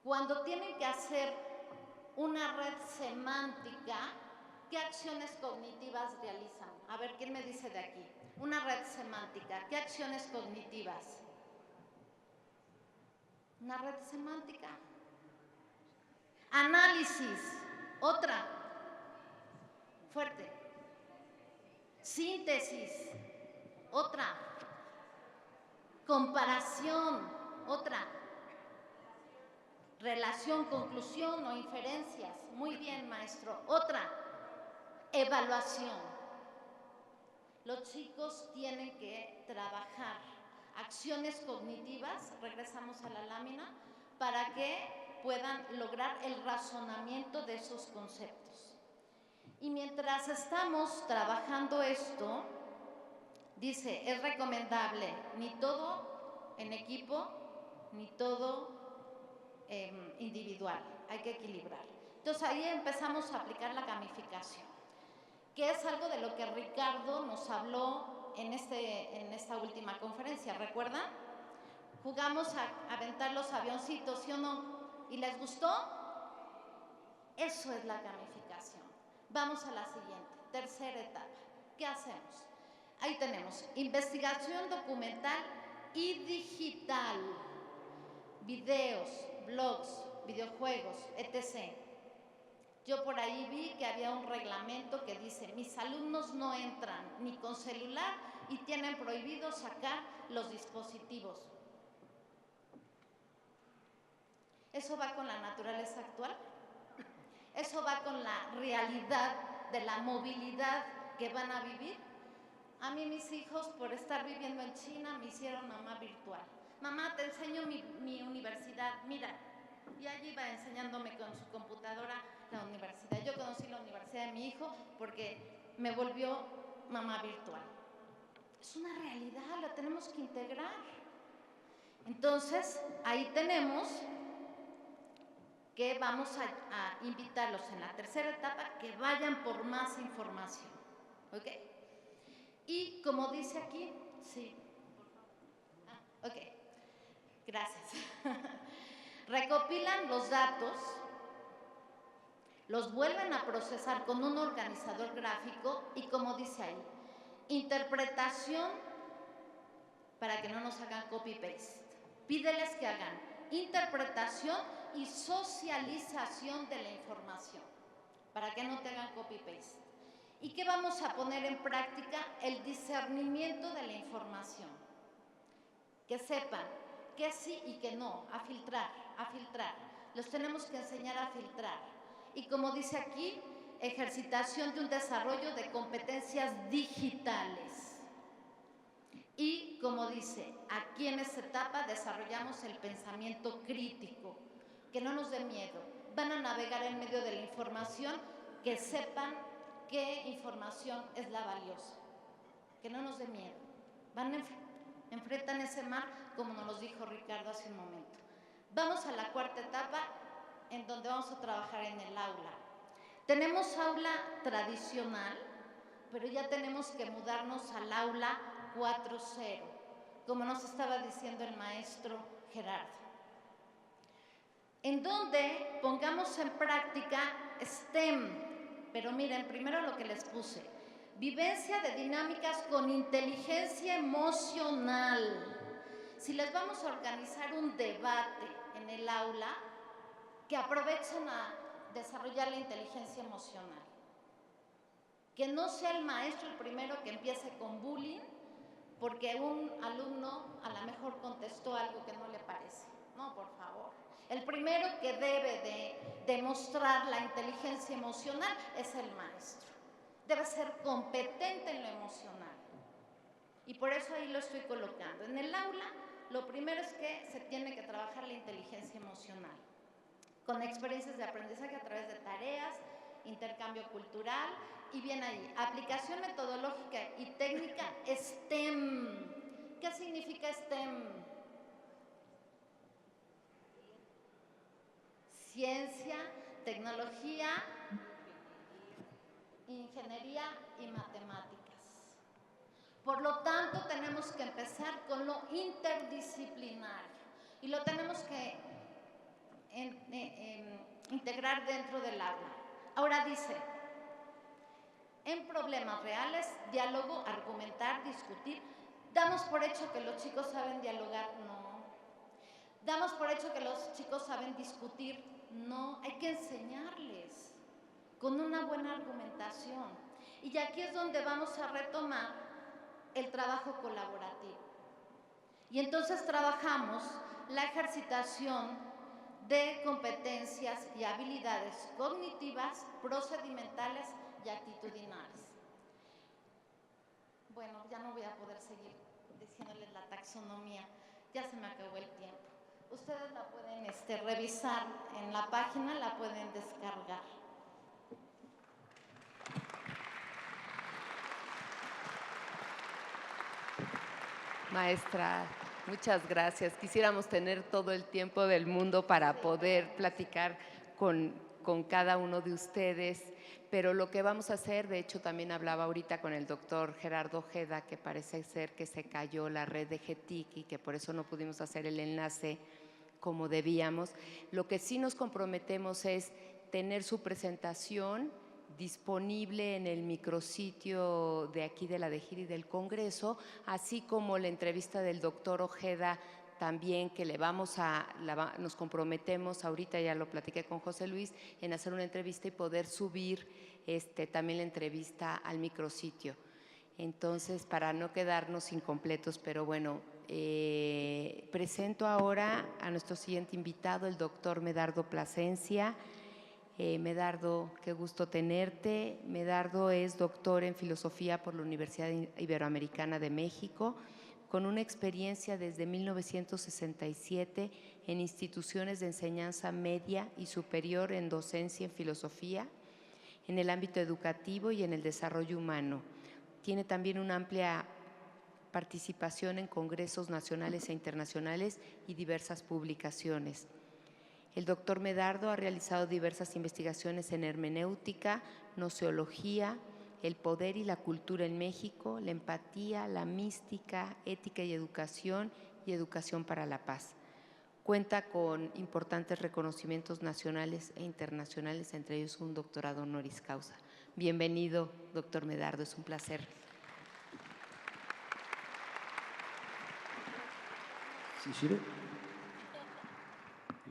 Cuando tienen que hacer una red semántica, ¿qué acciones cognitivas realizan? A ver, ¿quién me dice de aquí? Una red semántica, ¿qué acciones cognitivas? Una red semántica. Análisis, otra. Fuerte. Síntesis, otra. Comparación, otra. Relación, conclusión o inferencias. Muy bien, maestro. Otra. Evaluación. Los chicos tienen que trabajar acciones cognitivas, regresamos a la lámina, para que puedan lograr el razonamiento de esos conceptos. Y mientras estamos trabajando esto, dice, es recomendable ni todo en equipo, ni todo individual, hay que equilibrar. Entonces ahí empezamos a aplicar la gamificación, que es algo de lo que Ricardo nos habló en esta última conferencia, ¿recuerdan? Jugamos a aventar los avioncitos, ¿sí o no? ¿Y les gustó? Eso es la gamificación. Vamos a la siguiente, tercera etapa. ¿Qué hacemos? Ahí tenemos investigación documental y digital, videos, blogs, videojuegos, etc. Yo por ahí vi que había un reglamento que dice, mis alumnos no entran ni con celular y tienen prohibido sacar los dispositivos. ¿Eso va con la naturaleza actual? ¿Eso va con la realidad de la movilidad que van a vivir? A mí mis hijos, por estar viviendo en China, me hicieron mamá virtual. Mamá, te enseño mi universidad, mira. Y allí iba enseñándome con su computadora la universidad. Yo conocí la universidad de mi hijo porque me volvió mamá virtual. Es una realidad, la tenemos que integrar. Entonces, ahí tenemos que vamos a invitarlos en la tercera etapa que vayan por más información. ¿Ok? Y como dice aquí, sí. Ok, gracias. Recopilan los datos, los vuelven a procesar con un organizador gráfico y como dice ahí, interpretación para que no nos hagan copy-paste. Pídeles que hagan interpretación y socialización de la información para que no te hagan copy-paste. ¿Y qué vamos a poner en práctica? El discernimiento de la información. Que sepan que sí y que no, a filtrar, a filtrar. Los tenemos que enseñar a filtrar. Y como dice aquí, ejercitación de un desarrollo de competencias digitales. Y como dice, aquí en esta etapa desarrollamos el pensamiento crítico, que no nos dé miedo. Van a navegar en medio de la información, que sepan qué información es la valiosa, que no nos dé miedo. Enfrentan ese mar, como nos lo dijo Ricardo hace un momento. Vamos a la cuarta etapa, en donde vamos a trabajar en el aula. Tenemos aula tradicional, pero ya tenemos que mudarnos al aula 4.0, como nos estaba diciendo el maestro Gerardo, en donde pongamos en práctica STEM. Pero miren, primero lo que les puse: vivencia de dinámicas con inteligencia emocional. Si les vamos a organizar un debate en el aula, que aprovechen a desarrollar la inteligencia emocional. Que no sea el maestro el primero que empiece con bullying porque un alumno a lo mejor contestó algo que no le parece. No, por favor. El primero que debe de demostrar la inteligencia emocional es el maestro. Debe ser competente en lo emocional. Y por eso ahí lo estoy colocando. En el aula, lo primero es que se tiene que trabajar la inteligencia emocional, con experiencias de aprendizaje a través de tareas, intercambio cultural, y bien ahí, aplicación metodológica y técnica STEM. ¿Qué significa STEM? Ciencia, tecnología, ingeniería y matemáticas. Por lo tanto, tenemos que empezar con lo interdisciplinario y lo tenemos que integrar dentro del aula. Ahora dice, en problemas reales, diálogo, argumentar, discutir. ¿Damos por hecho que los chicos saben dialogar? No. ¿Damos por hecho que los chicos saben discutir? No. Hay que enseñarles con una buena argumentación. Y aquí es donde vamos a retomar el trabajo colaborativo. Y entonces trabajamos la ejercitación de competencias y habilidades cognitivas, procedimentales y actitudinales. Bueno, ya no voy a poder seguir diciéndoles la taxonomía, ya se me acabó el tiempo. Ustedes la pueden revisar en la página, la pueden descargar. Maestra, muchas gracias. Quisiéramos tener todo el tiempo del mundo para poder platicar con cada uno de ustedes, pero lo que vamos a hacer, de hecho también hablaba ahorita con el doctor Gerardo Ojeda, que parece ser que se cayó la red de GETIC y que por eso no pudimos hacer el enlace como debíamos. Lo que sí nos comprometemos es tener su presentación disponible en el micrositio de aquí de la DEGIR y del Congreso, así como la entrevista del doctor Ojeda también, que nos comprometemos, ahorita ya lo platiqué con José Luis, en hacer una entrevista y poder subir también la entrevista al micrositio. Entonces, para no quedarnos incompletos, pero bueno, presento ahora a nuestro siguiente invitado, el doctor Medardo Plasencia. Medardo, qué gusto tenerte. Medardo es doctor en filosofía por la Universidad Iberoamericana de México, con una experiencia desde 1967 en instituciones de enseñanza media y superior en docencia en filosofía, en el ámbito educativo y en el desarrollo humano. Tiene también una amplia participación en congresos nacionales e internacionales y diversas publicaciones. El doctor Medardo ha realizado diversas investigaciones en hermenéutica, gnoseología, el poder y la cultura en México, la empatía, la mística, ética y educación para la paz. Cuenta con importantes reconocimientos nacionales e internacionales, entre ellos un doctorado honoris causa. Bienvenido, doctor Medardo, es un placer. ¿Sí sirve?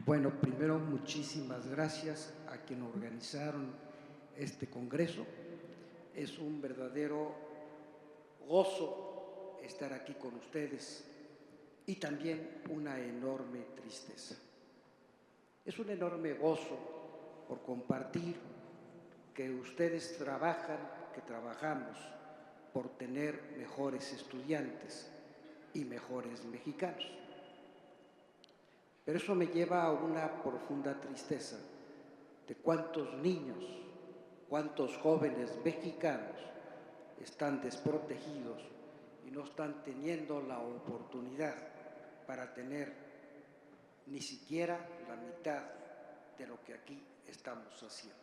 Bueno, primero muchísimas gracias a quienes organizaron este congreso. Es un verdadero gozo estar aquí con ustedes y también una enorme tristeza. Es un enorme gozo por compartir que ustedes trabajan, que trabajamos por tener mejores estudiantes y mejores mexicanos. Pero eso me lleva a una profunda tristeza de cuántos niños, cuántos jóvenes mexicanos están desprotegidos y no están teniendo la oportunidad para tener ni siquiera la mitad de lo que aquí estamos haciendo.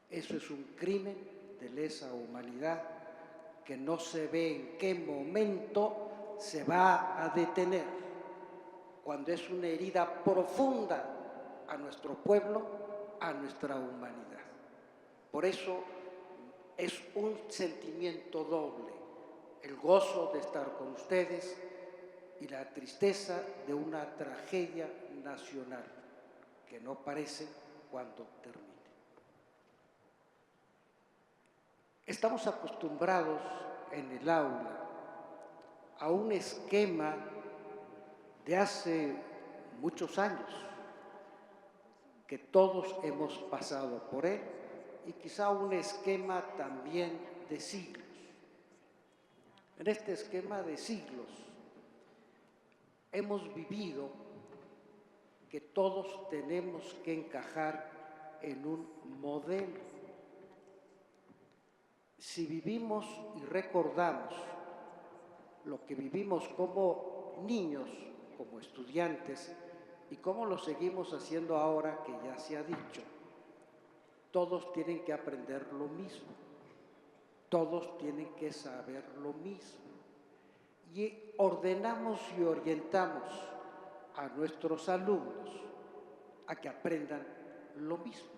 Eso es un crimen de lesa humanidad que no se ve en qué momento se va a detener, cuando es una herida profunda a nuestro pueblo, a nuestra humanidad. Por eso es un sentimiento doble, el gozo de estar con ustedes y la tristeza de una tragedia nacional que no parece cuando termine. Estamos acostumbrados en el aula a un esquema de hace muchos años, que todos hemos pasado por él, y quizá un esquema también de siglos. En este esquema de siglos hemos vivido que todos tenemos que encajar en un modelo. Si vivimos y recordamos lo que vivimos como niños, como estudiantes, y cómo lo seguimos haciendo ahora que ya se ha dicho, todos tienen que aprender lo mismo, todos tienen que saber lo mismo. Y ordenamos y orientamos a nuestros alumnos a que aprendan lo mismo.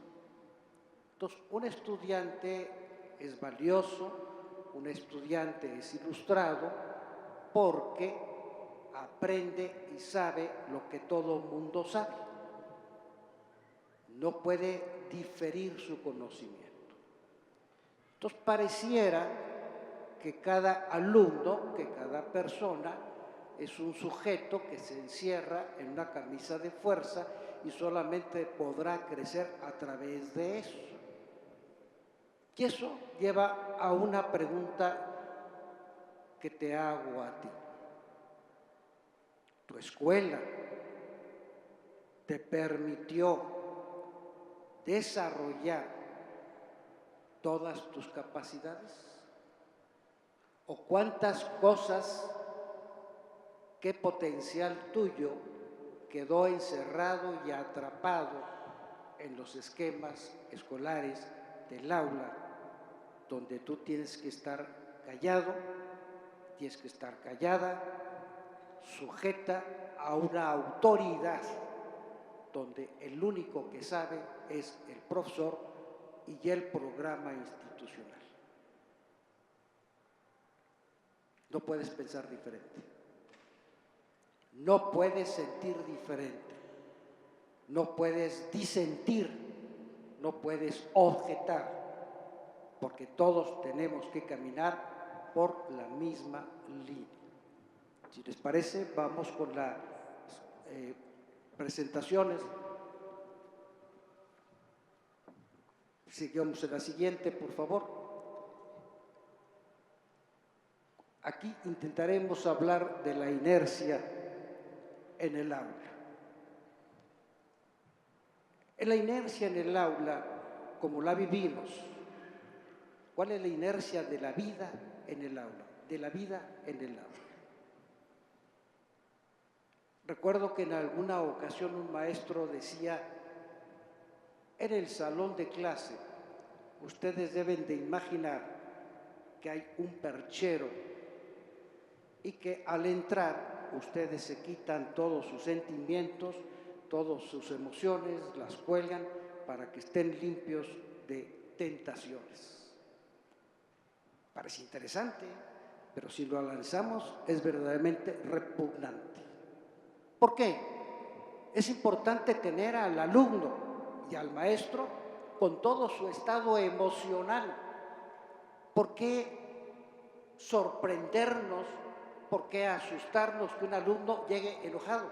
Entonces, un estudiante es valioso, un estudiante es ilustrado porque aprende y sabe lo que todo mundo sabe. No puede diferir su conocimiento. Entonces, pareciera que cada alumno, que cada persona es un sujeto que se encierra en una camisa de fuerza y solamente podrá crecer a través de eso. Y eso lleva a una pregunta que te hago a ti. ¿Tu escuela te permitió desarrollar todas tus capacidades? ¿O cuántas cosas, qué potencial tuyo quedó encerrado y atrapado en los esquemas escolares del aula, donde tú tienes que estar callado, tienes que estar callada, sujeta a una autoridad, donde el único que sabe es el profesor y el programa institucional? No puedes pensar diferente, no puedes sentir diferente, no puedes disentir, no puedes objetar, porque todos tenemos que caminar por la misma línea. Si les parece, vamos con las presentaciones. Sigamos en la siguiente, por favor. Aquí intentaremos hablar de la inercia en el aula. En la inercia en el aula, como la vivimos, ¿cuál es la inercia de la vida en el aula? De la vida en el aula. Recuerdo que en alguna ocasión un maestro decía, en el salón de clase, ustedes deben de imaginar que hay un perchero y que al entrar ustedes se quitan todos sus sentimientos, todas sus emociones, las cuelgan para que estén limpios de tentaciones. Parece interesante, pero si lo lanzamos es verdaderamente repugnante. ¿Por qué? Es importante tener al alumno y al maestro con todo su estado emocional. ¿Por qué sorprendernos? ¿Por qué asustarnos que un alumno llegue enojado?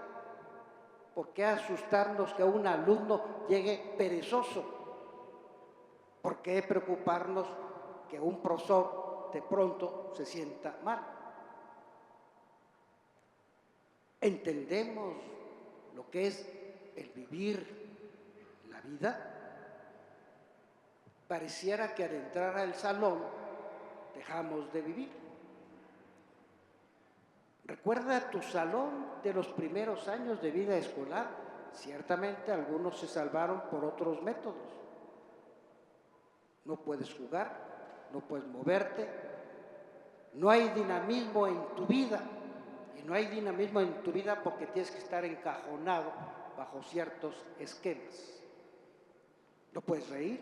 ¿Por qué asustarnos que un alumno llegue perezoso? ¿Por qué preocuparnos que un profesor de pronto se sienta mal? ¿Entendemos lo que es el vivir la vida? Pareciera que al entrar al salón dejamos de vivir. Recuerda tu salón de los primeros años de vida escolar. Ciertamente algunos se salvaron por otros métodos. No puedes jugar, no puedes moverte, no hay dinamismo en tu vida. Y no hay dinamismo en tu vida porque tienes que estar encajonado bajo ciertos esquemas. No puedes reír.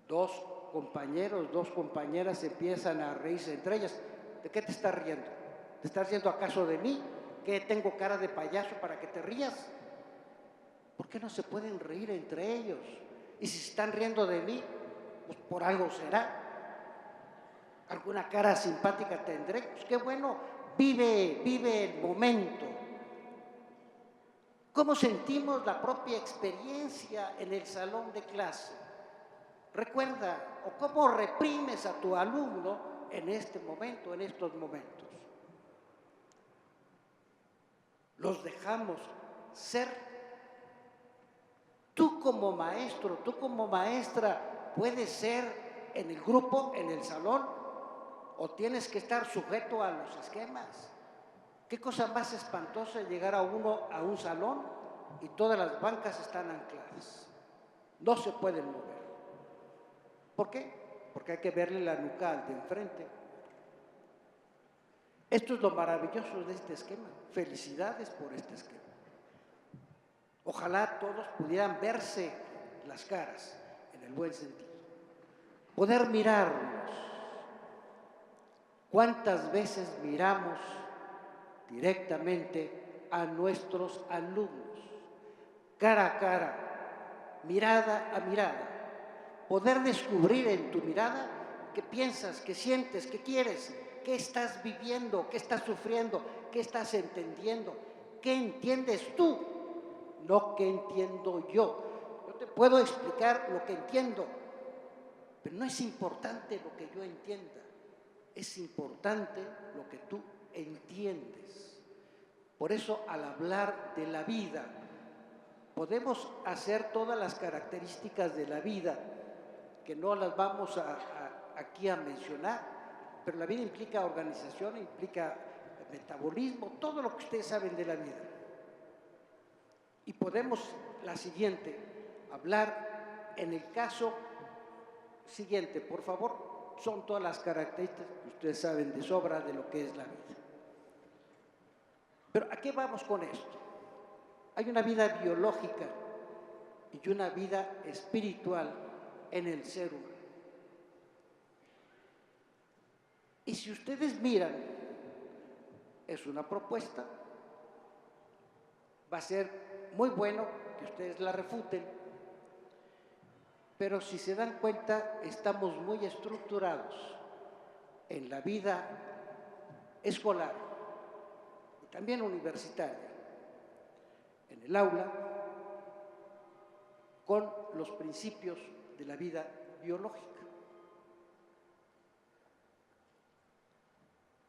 Dos compañeros, dos compañeras empiezan a reírse entre ellas. ¿De qué te estás riendo? ¿Te estás riendo acaso de mí? ¿Que tengo cara de payaso para que te rías? ¿Por qué no se pueden reír entre ellos? Y si se están riendo de mí, pues por algo será. Alguna cara simpática tendré. Pues qué bueno, vive el momento. ¿Cómo sentimos la propia experiencia en el salón de clase? Recuerda, o cómo reprimes a tu alumno en este momento, en estos momentos. Los dejamos ser. Tú como maestro, tú como maestra, puedes ser en el grupo, en el salón, o tienes que estar sujeto a los esquemas. ¿Qué cosa más espantosa llegar a un salón y todas las bancas están ancladas? No se pueden mover. ¿Por qué? Porque hay que verle la nuca al de enfrente. Esto es lo maravilloso de este esquema. Felicidades por este esquema. Ojalá todos pudieran verse las caras, en el buen sentido. Poder mirarnos. ¿Cuántas veces miramos directamente a nuestros alumnos? Cara a cara, mirada a mirada. Poder descubrir en tu mirada qué piensas, qué sientes, qué quieres, qué estás viviendo, qué estás sufriendo, qué estás entendiendo, qué entiendes tú, no qué entiendo yo. Yo te puedo explicar lo que entiendo, pero no es importante lo que yo entienda, es importante lo que tú entiendes. Por eso, al hablar de la vida, podemos hacer todas las características de la vida, que no las vamos aquí a mencionar, pero la vida implica organización, implica metabolismo, todo lo que ustedes saben de la vida. Y podemos, la siguiente, hablar en el caso siguiente, por favor, son todas las características que ustedes saben de sobra de lo que es la vida. Pero ¿a qué vamos con esto? Hay una vida biológica y una vida espiritual en el ser humano. Y si ustedes miran, es una propuesta, va a ser muy bueno que ustedes la refuten, pero si se dan cuenta, estamos muy estructurados en la vida escolar y también universitaria, en el aula, con los principios de la vida biológica.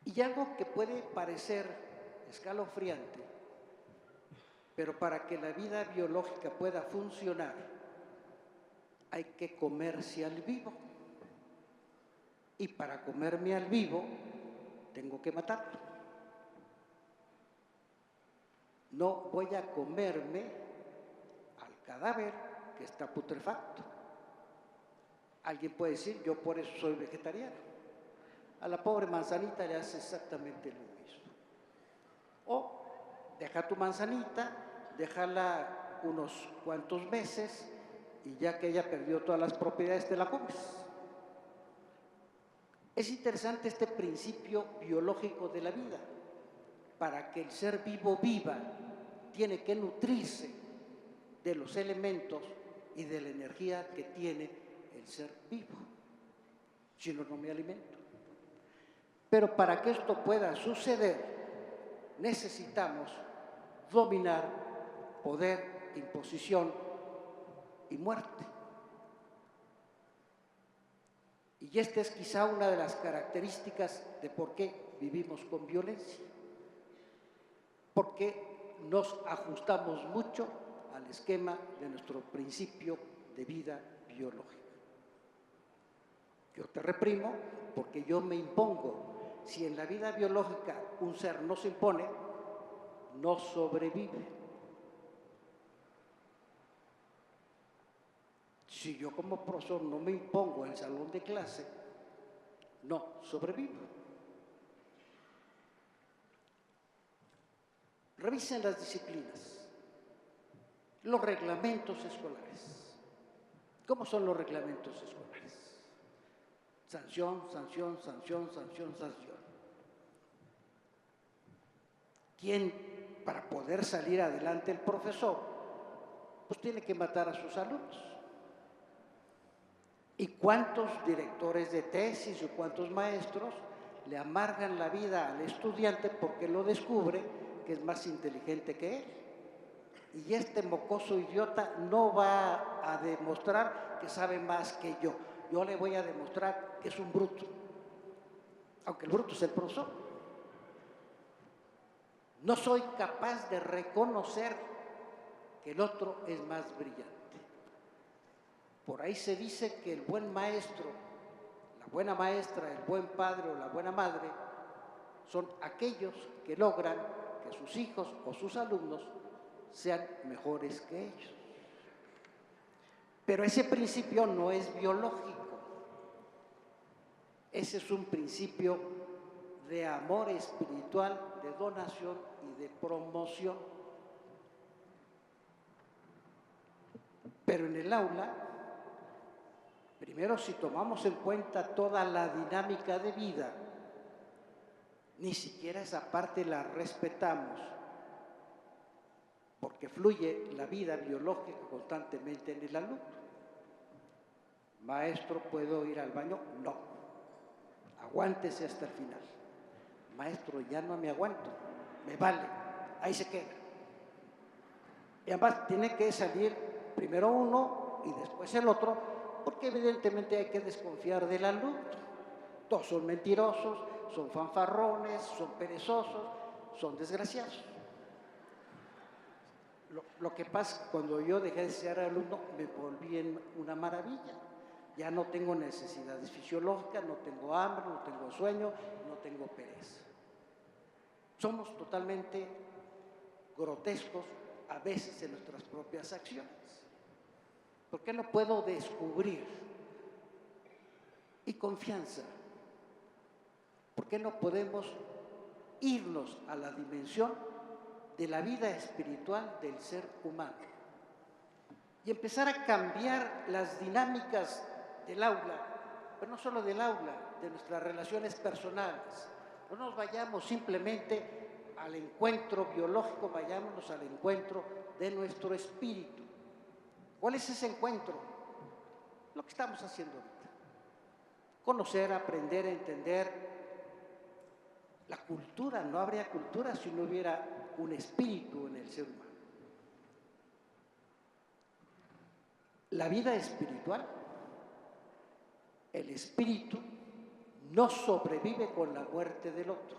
Y algo que puede parecer escalofriante, pero para que la vida biológica pueda funcionar, hay que comerse al vivo. Y para comerme al vivo, tengo que matarlo. No voy a comerme al cadáver que está putrefacto. Alguien puede decir, yo por eso soy vegetariano. A la pobre manzanita le hace exactamente lo mismo. O deja tu manzanita, déjala unos cuantos meses y ya que ella perdió todas las propiedades te la comes. Es interesante este principio biológico de la vida. Para que el ser vivo viva, tiene que nutrirse de los elementos y de la energía que tiene el ser vivo. Si no, no me alimento. Pero para que esto pueda suceder, necesitamos dominar poder, imposición y muerte. Y esta es quizá una de las características de por qué vivimos con violencia. Porque nos ajustamos mucho al esquema de nuestro principio de vida biológica. Yo te reprimo porque yo me impongo. Si en la vida biológica un ser no se impone, no sobrevive. Si yo como profesor no me impongo en el salón de clase, no sobrevivo. Revisen las disciplinas, los reglamentos escolares. ¿Cómo son los reglamentos escolares? Sanción, sanción, sanción, sanción, sanción. ¿Quién, para poder salir adelante el profesor, pues tiene que matar a sus alumnos? ¿Y cuántos directores de tesis o cuántos maestros le amargan la vida al estudiante porque lo descubre que es más inteligente que él? Y este mocoso idiota no va a demostrar que sabe más que yo. Yo le voy a demostrar que es un bruto, aunque el bruto es el profesor. No soy capaz de reconocer que el otro es más brillante. Por ahí se dice que el buen maestro, la buena maestra, el buen padre o la buena madre son aquellos que logran que sus hijos o sus alumnos sean mejores que ellos. Pero ese principio no es biológico. Ese es un principio de amor espiritual, de donación y de promoción. Pero en el aula, primero, si tomamos en cuenta toda la dinámica de vida, ni siquiera esa parte la respetamos, porque fluye la vida biológica constantemente en el alumno. Maestro, ¿puedo ir al baño? No. Aguántese hasta el final. Maestro, ya no me aguanto, me vale, ahí se queda. Y además tiene que salir primero uno y después el otro, porque evidentemente hay que desconfiar del alumno. Todos son mentirosos, son fanfarrones, son perezosos, son desgraciados. Lo que pasa es que cuando yo dejé de ser alumno me volví en una maravilla. Ya no tengo necesidades fisiológicas, no tengo hambre, no tengo sueño, no tengo pereza. Somos totalmente grotescos a veces en nuestras propias acciones. ¿Por qué no puedo descubrir? Y confianza. ¿Por qué no podemos irnos a la dimensión de la vida espiritual del ser humano y empezar a cambiar las dinámicas del aula, pero no solo del aula, de nuestras relaciones personales? No nos vayamos simplemente al encuentro biológico, vayámonos al encuentro de nuestro espíritu. ¿Cuál es ese encuentro? Lo que estamos haciendo ahorita. Conocer, aprender, entender la cultura. No habría cultura si no hubiera un espíritu en el ser humano. La vida espiritual, el espíritu, no sobrevive con la muerte del otro.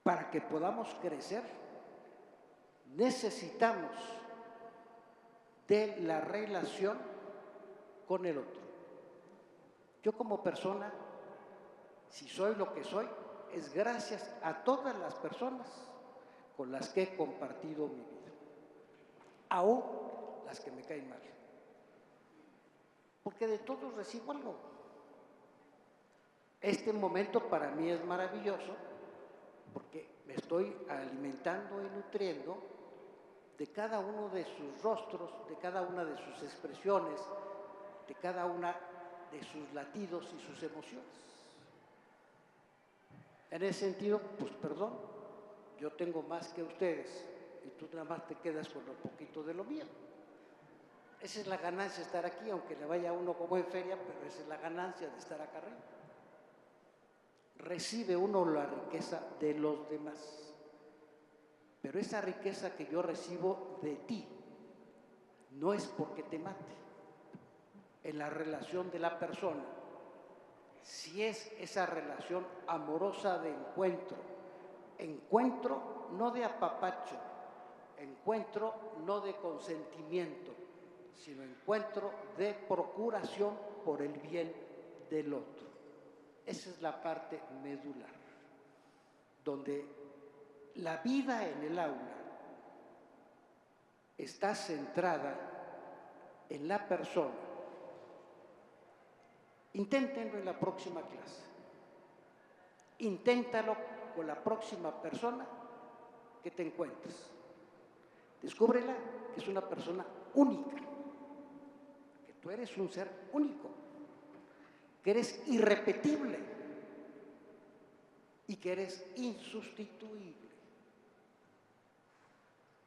Para que podamos crecer, necesitamos de la relación con el otro. Yo como persona, si soy lo que soy, es gracias a todas las personas con las que he compartido mi vida, aún las que me caen mal, porque de todos recibo algo. Este momento para mí es maravilloso porque me estoy alimentando y nutriendo de cada uno de sus rostros, de cada una de sus expresiones, de cada una de sus latidos y sus emociones. En ese sentido, pues perdón, yo tengo más que ustedes y tú nada más te quedas con un poquito de lo mío. Esa es la ganancia de estar aquí, aunque le vaya a uno como en feria, pero esa es la ganancia de estar acá arriba. Recibe uno la riqueza de los demás, pero esa riqueza que yo recibo de ti no es porque te mate. En la relación de la persona, si es esa relación amorosa de encuentro, encuentro no de apapacho, encuentro no de consentimiento, sino encuentro de procuración por el bien del otro. Esa es la parte medular, donde la vida en el aula está centrada en la persona. Inténtenlo en la próxima clase. Inténtalo con la próxima persona que te encuentres. Descúbrela que es una persona única, que tú eres un ser único, que eres irrepetible y que eres insustituible.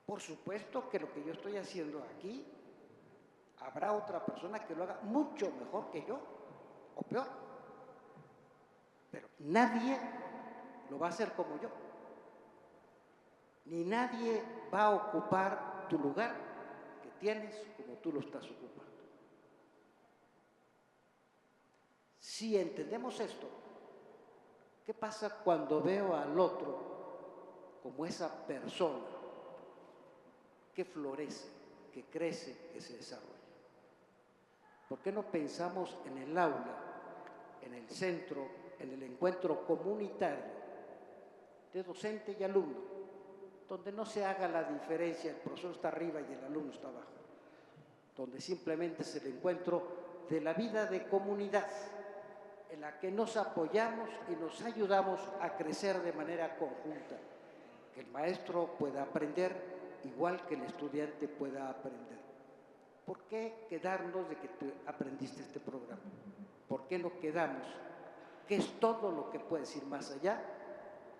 Por supuesto que lo que yo estoy haciendo aquí, habrá otra persona que lo haga mucho mejor que yo, o peor, pero nadie lo va a hacer como yo, ni nadie va a ocupar tu lugar que tienes como tú lo estás ocupando. Si entendemos esto, ¿qué pasa cuando veo al otro como esa persona que florece, que crece, que se desarrolla? ¿Por qué no pensamos en el aula, en el centro, en el encuentro comunitario de docente y alumno, donde no se haga la diferencia, el profesor está arriba y el alumno está abajo, donde simplemente es el encuentro de la vida de comunidad, en la que nos apoyamos y nos ayudamos a crecer de manera conjunta, que el maestro pueda aprender igual que el estudiante pueda aprender. ¿Por qué quedarnos de que tú aprendiste este programa? ¿Por qué no quedamos? ¿Qué es todo lo que puedes ir más allá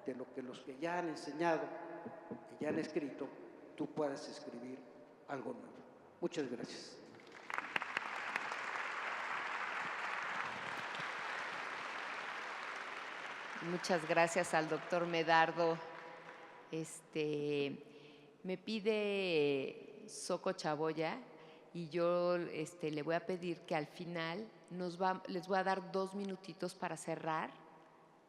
de lo que los que ya han enseñado y ya han escrito, tú puedas escribir algo nuevo? Muchas gracias. Muchas gracias al doctor Medardo. Me pide Soco Chaboya y yo le voy a pedir que al final les voy a dar 2 minutitos para cerrar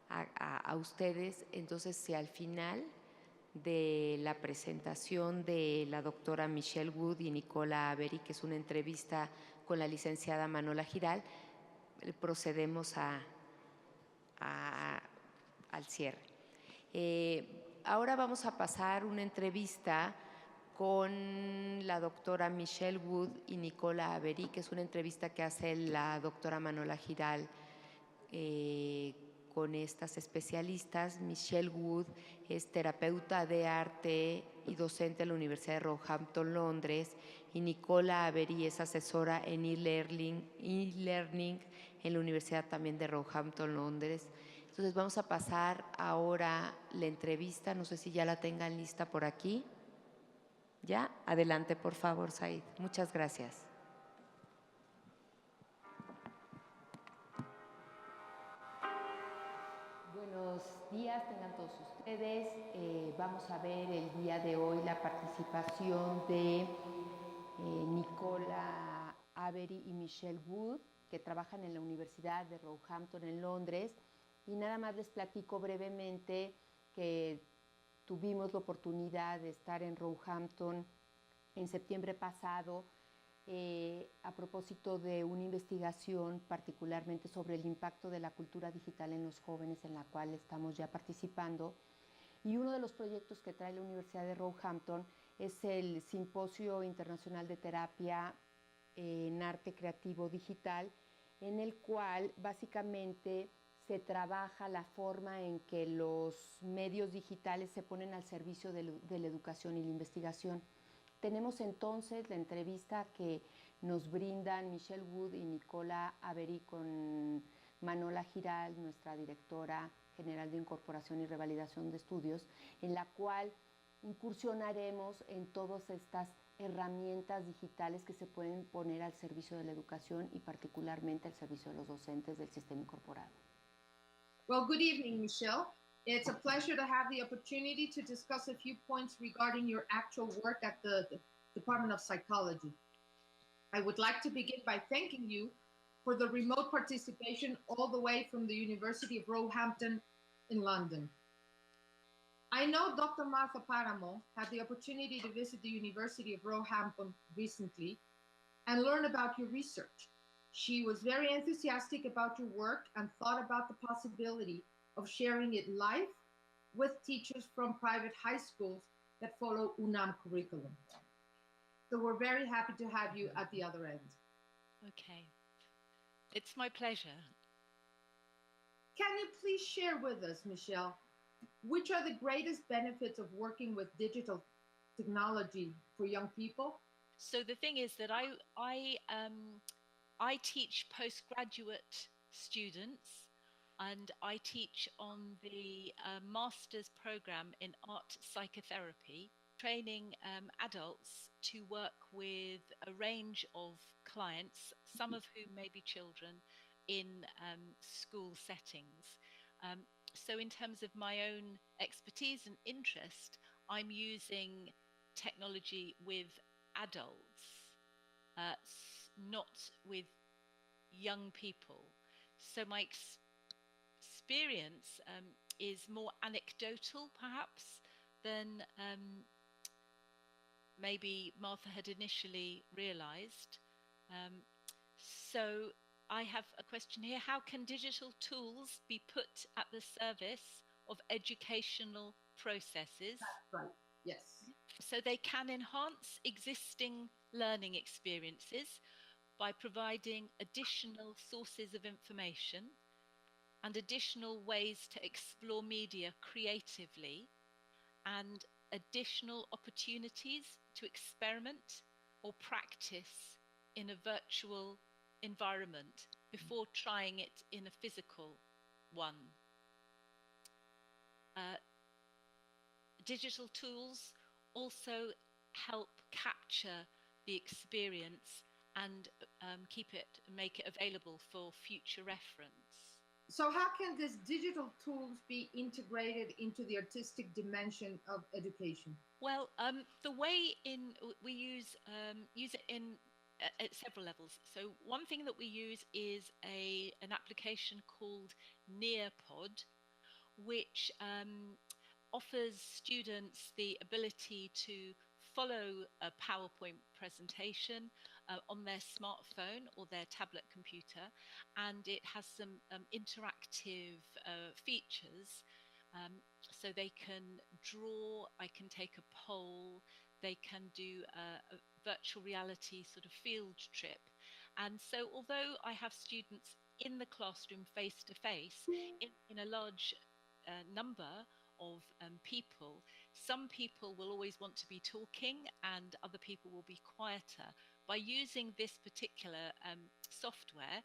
a ustedes. Entonces, si al final de la presentación de la doctora Michelle Wood y Nicola Avery, que es una entrevista con la licenciada Manola Giral, procedemos al cierre. Ahora vamos a pasar una entrevista con la doctora Michelle Wood y Nicola Avery, que es una entrevista que hace la doctora Manola Giral con estas especialistas. Michelle Wood es terapeuta de arte y docente en la Universidad de Roehampton, Londres, y Nicola Avery es asesora en e-learning en la Universidad también de Roehampton, Londres. Entonces vamos a pasar ahora la entrevista, no sé si ya la tengan lista por aquí. ¿Ya? Adelante, por favor, Said. Muchas gracias. Buenos días, tengan todos ustedes. Vamos a ver el día de hoy la participación de Nicola Avery y Michelle Wood, que trabajan en la Universidad de Roehampton en Londres. Y nada más les platico brevemente que tuvimos la oportunidad de estar en Roehampton en septiembre pasado a propósito de una investigación particularmente sobre el impacto de la cultura digital en los jóvenes, en la cual estamos ya participando. Y uno de los proyectos que trae la Universidad de Roehampton es el Simposio Internacional de Terapia en Arte Creativo Digital, en el cual básicamente se trabaja la forma en que los medios digitales se ponen al servicio de la educación y la investigación. Tenemos entonces la entrevista que nos brindan Michelle Wood y Nicola Avery con Manola Giral, nuestra directora general de Incorporación y Revalidación de Estudios, en la cual incursionaremos en todas estas herramientas digitales que se pueden poner al servicio de la educación y particularmente al servicio de los docentes del sistema incorporado. Well, good evening, Michelle. It's a pleasure to have the opportunity to discuss a few points regarding your actual work at the Department of Psychology. I would like to begin by thanking you for the remote participation all the way from the University of Roehampton in London. I know Dr. Martha Paramo had the opportunity to visit the University of Roehampton recently and learn about your research. She was very enthusiastic about your work and thought about the possibility of sharing it live with teachers from private high schools that follow UNAM curriculum. So we're very happy to have you at the other end. Okay. It's my pleasure. Can you please share with us, Michelle, which are the greatest benefits of working with digital technology for young people? So the thing is that I teach postgraduate students, and I teach on the master's program in art psychotherapy, training adults to work with a range of clients, some of whom may be children, in school settings. So, in terms of my own expertise and interest, I'm using technology with adults, not with young people. So, my experience is more anecdotal, perhaps, than maybe Martha had initially realized. So I have a question here. How can digital tools be put at the service of educational processes? That's right. Yes. So they can enhance existing learning experiences by providing additional sources of information and additional ways to explore media creatively, and additional opportunities to experiment or practice in a virtual environment before trying it in a physical one. Digital tools also help capture the experience and make it available for future reference. So how can these digital tools be integrated into the artistic dimension of education? Well, the way we use it in at several levels. So one thing that we use is an application called Nearpod, which offers students the ability to follow a PowerPoint presentation on their smartphone or their tablet computer, and it has some interactive features. So they can draw, I can take a poll, they can do a virtual reality sort of field trip. And so although I have students in the classroom face to face in a large number of people, some people will always want to be talking and other people will be quieter. By using this particular software,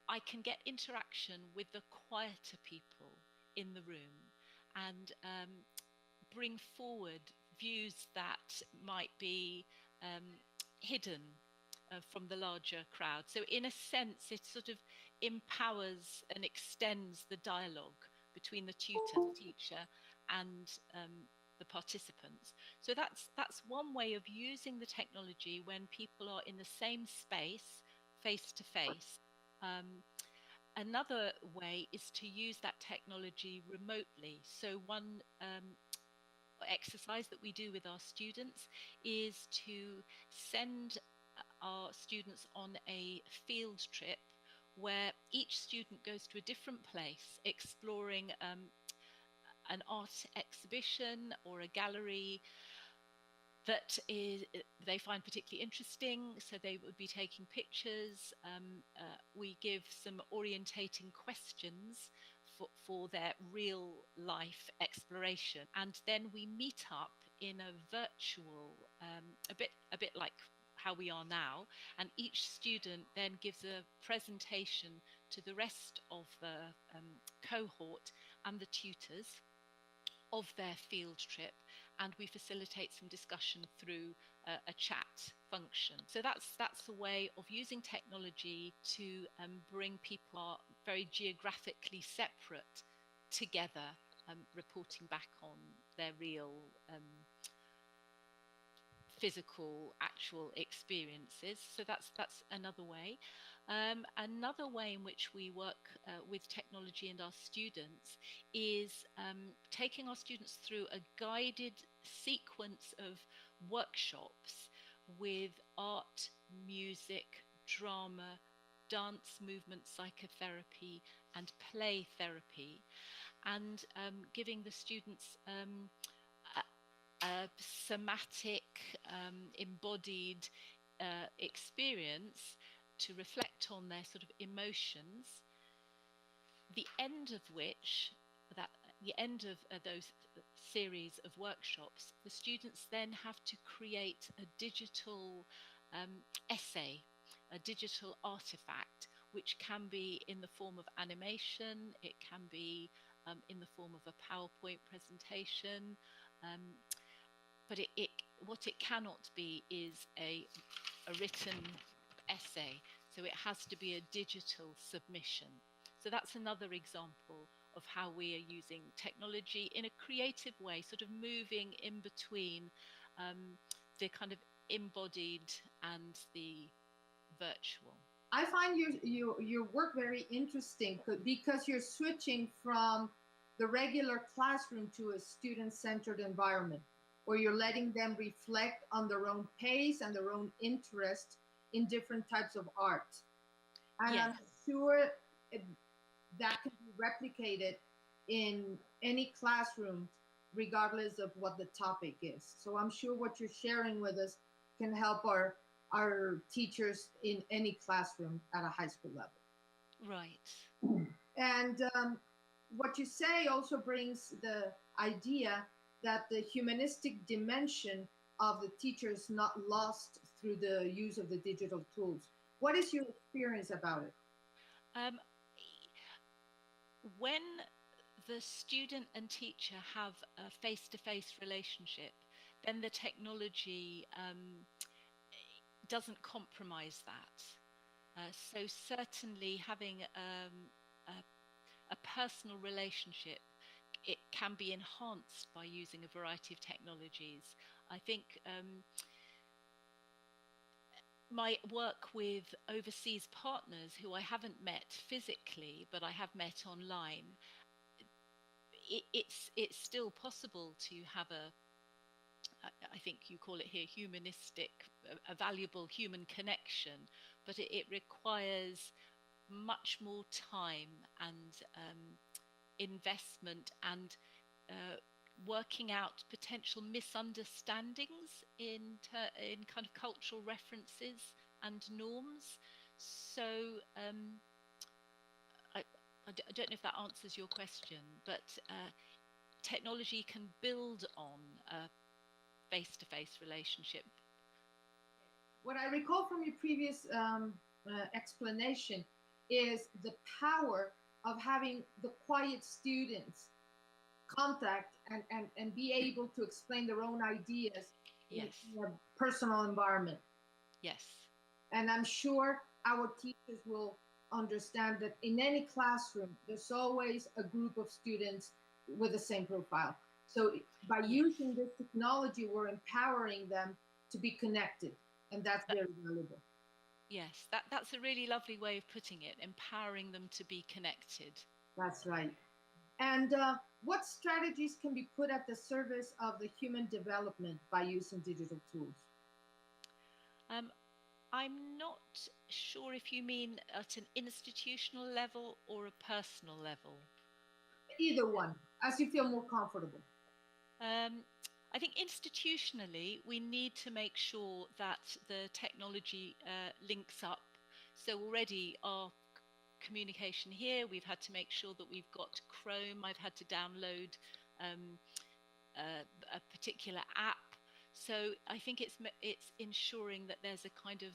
I can get interaction with the quieter people in the room and bring forward views that might be hidden from the larger crowd. So in a sense, it sort of empowers and extends the dialogue between the tutor, the teacher, and the participants. So that's one way of using the technology when people are in the same space, face to face. Another way is to use that technology remotely. So one exercise that we do with our students is to send our students on a field trip where each student goes to a different place, exploring an art exhibition or a gallery that they find particularly interesting. So they would be taking pictures. We give some orientating questions for their real life exploration, and then we meet up in a virtual, a bit like how we are now, and each student then gives a presentation to the rest of the cohort and the tutors of their field trip, and we facilitate some discussion through a chat function. So that's a way of using technology to bring people very geographically separate together, reporting back on their real physical, actual experiences. So that's another way. Another way in which we work with technology and our students is taking our students through a guided sequence of workshops with art, music, drama, dance, movement, psychotherapy, and play therapy, and giving the students a somatic, embodied experience to reflect on their sort of emotions, the end of which, that the end of those series of workshops, the students then have to create a digital essay, a digital artifact, which can be in the form of animation, it can be in the form of a PowerPoint presentation, um, but what it cannot be is a written essay. So it has to be a digital submission. So that's another example of how we are using technology in a creative way, sort of moving in between the kind of embodied and the virtual. I find your work very interesting because you're switching from the regular classroom to a student-centered environment where you're letting them reflect on their own pace and their own interest in different types of art. And Yes. I'm sure that can be replicated in any classroom, regardless of what the topic is. So I'm sure what you're sharing with us can help our teachers in any classroom at a high school level. Right. And what you say also brings the idea that the humanistic dimension of the teacher is not lost through the use of the digital tools. What is your experience about it? When the student and teacher have a face-to-face relationship, then the technology doesn't compromise that. So certainly having a personal relationship, it can be enhanced by using a variety of technologies. I think my work with overseas partners who I haven't met physically, but I have met online, it's still possible to have I think you call it here humanistic, a valuable human connection, but it requires much more time and investment and working out potential misunderstandings in kind of cultural references and norms. So I don't know if that answers your question, but technology can build on a face-to-face relationship. What I recall from your previous explanation is the power of having the quiet students contact and be able to explain their own ideas Yes. in a personal environment. Yes. And I'm sure our teachers will understand that in any classroom, there's always a group of students with the same profile. So by using this technology, we're empowering them to be connected, and that's very valuable. Yes, that's a really lovely way of putting it, empowering them to be connected. That's right. And what strategies can be put at the service of the human development by using digital tools? I'm not sure if you mean at an institutional level or a personal level. Either one, as you feel more comfortable. I think institutionally, we need to make sure that the technology links up. So already our communication here, we've had to make sure that we've got Chrome. I've had to download a particular app. So I think it's ensuring that there's a kind of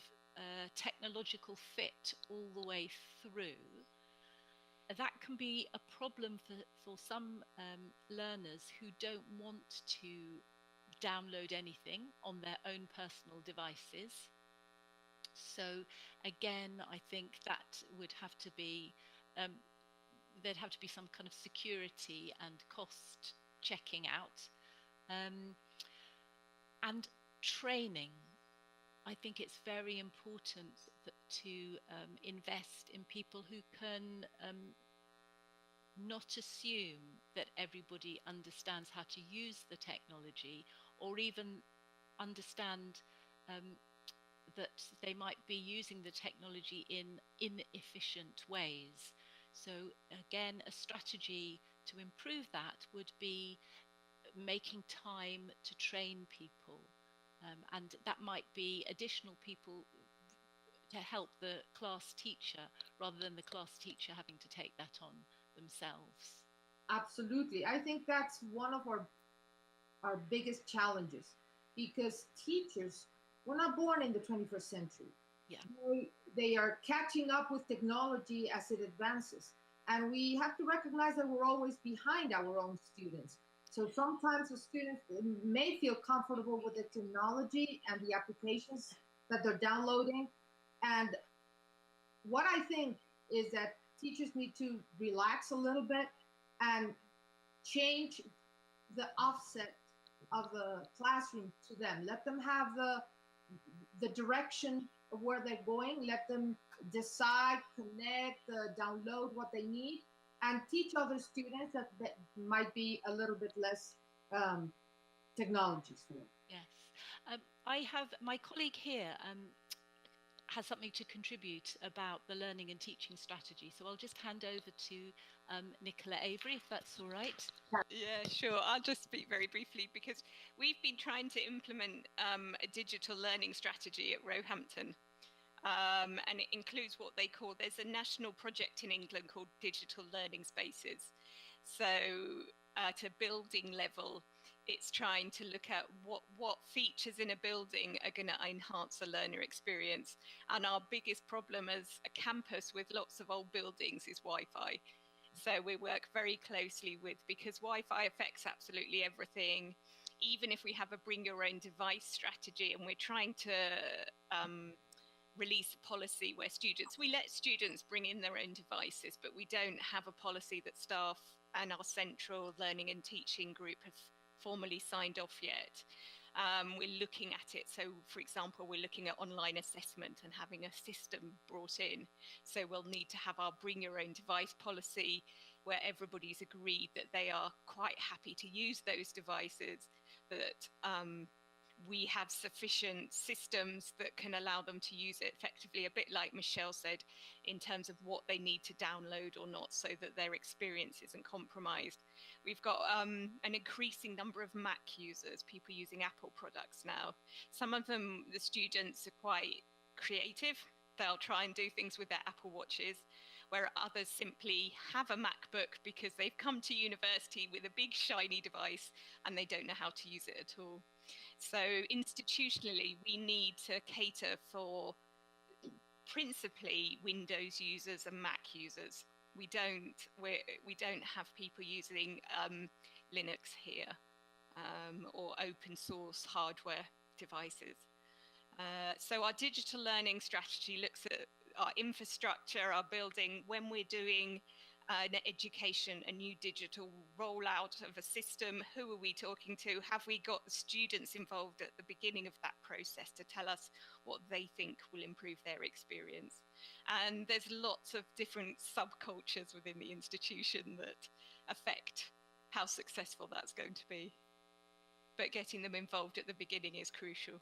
technological fit all the way through. That can be a problem for some learners who don't want to download anything on their own personal devices. So again, I think that would have to be, there'd have to be some kind of security and cost checking out. And training. I think it's very important to invest in people who can not assume that everybody understands how to use the technology, or even understand that they might be using the technology in inefficient ways. So again, a strategy to improve that would be making time to train people. And that might be additional people to help the class teacher rather than the class teacher having to take that on themselves. Absolutely. I think that's one of our biggest challenges because teachers were not born in the 21st century. Yeah. They are catching up with technology as it advances. And we have to recognize that we're always behind our own students. So sometimes the students may feel comfortable with the technology and the applications that they're downloading. And what I think is that teachers need to relax a little bit and change the offset of the classroom to them. Let them have the direction of where they're going. Let them decide, connect, download what they need, and teach other students that might be a little bit less technologies for them. Yes. I have my colleague here has something to contribute about the learning and teaching strategy. So I'll just hand over to Nicola Avery, if that's all right. Yeah, sure. I'll just speak very briefly because we've been trying to implement a digital learning strategy at Roehampton. And it includes what they call, there's a national project in England called Digital Learning Spaces. So at a building level, it's trying to look at what features in a building are going to enhance the learner experience. And our biggest problem as a campus with lots of old buildings is Wi-Fi. So we work very closely with, because Wi-Fi affects absolutely everything. Even if we have a bring your own device strategy, and we're trying to release a policy where we let students bring in their own devices, but we don't have a policy that staff and our central learning and teaching group have formally signed off yet. We're looking at it. So, for example, we're looking at online assessment and having a system brought in. So we'll need to have our bring your own device policy where everybody's agreed that they are quite happy to use those devices, that we have sufficient systems that can allow them to use it effectively, a bit like Michelle said, in terms of what they need to download or not, so that their experience isn't compromised. We've got an increasing number of Mac users, people using Apple products now. Some of them, the students are quite creative. They'll try and do things with their Apple Watches, where others simply have a MacBook because they've come to university with a big shiny device and they don't know how to use it at all. So institutionally, we need to cater for principally Windows users and Mac users. We don't have people using Linux here or open source hardware devices. So our digital learning strategy looks at our infrastructure, our building, when we're doing an education, a new digital rollout of a system, who are we talking to? Have we got the students involved at the beginning of that process to tell us what they think will improve their experience? And there's lots of different subcultures within the institution that affect how successful that's going to be. But getting them involved at the beginning is crucial.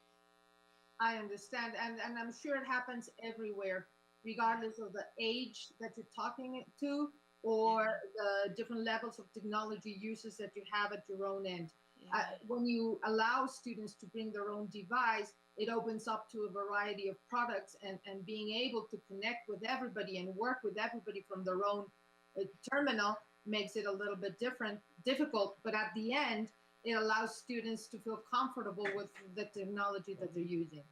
I understand, and I'm sure it happens everywhere, regardless of the age that you're talking to or the different levels of technology uses that you have at your own end. Yeah. When you allow students to bring their own device, it opens up to a variety of products, and being able to connect with everybody and work with everybody from their own terminal makes it a little bit difficult, but at the end, it allows students to feel comfortable with the technology that they're using.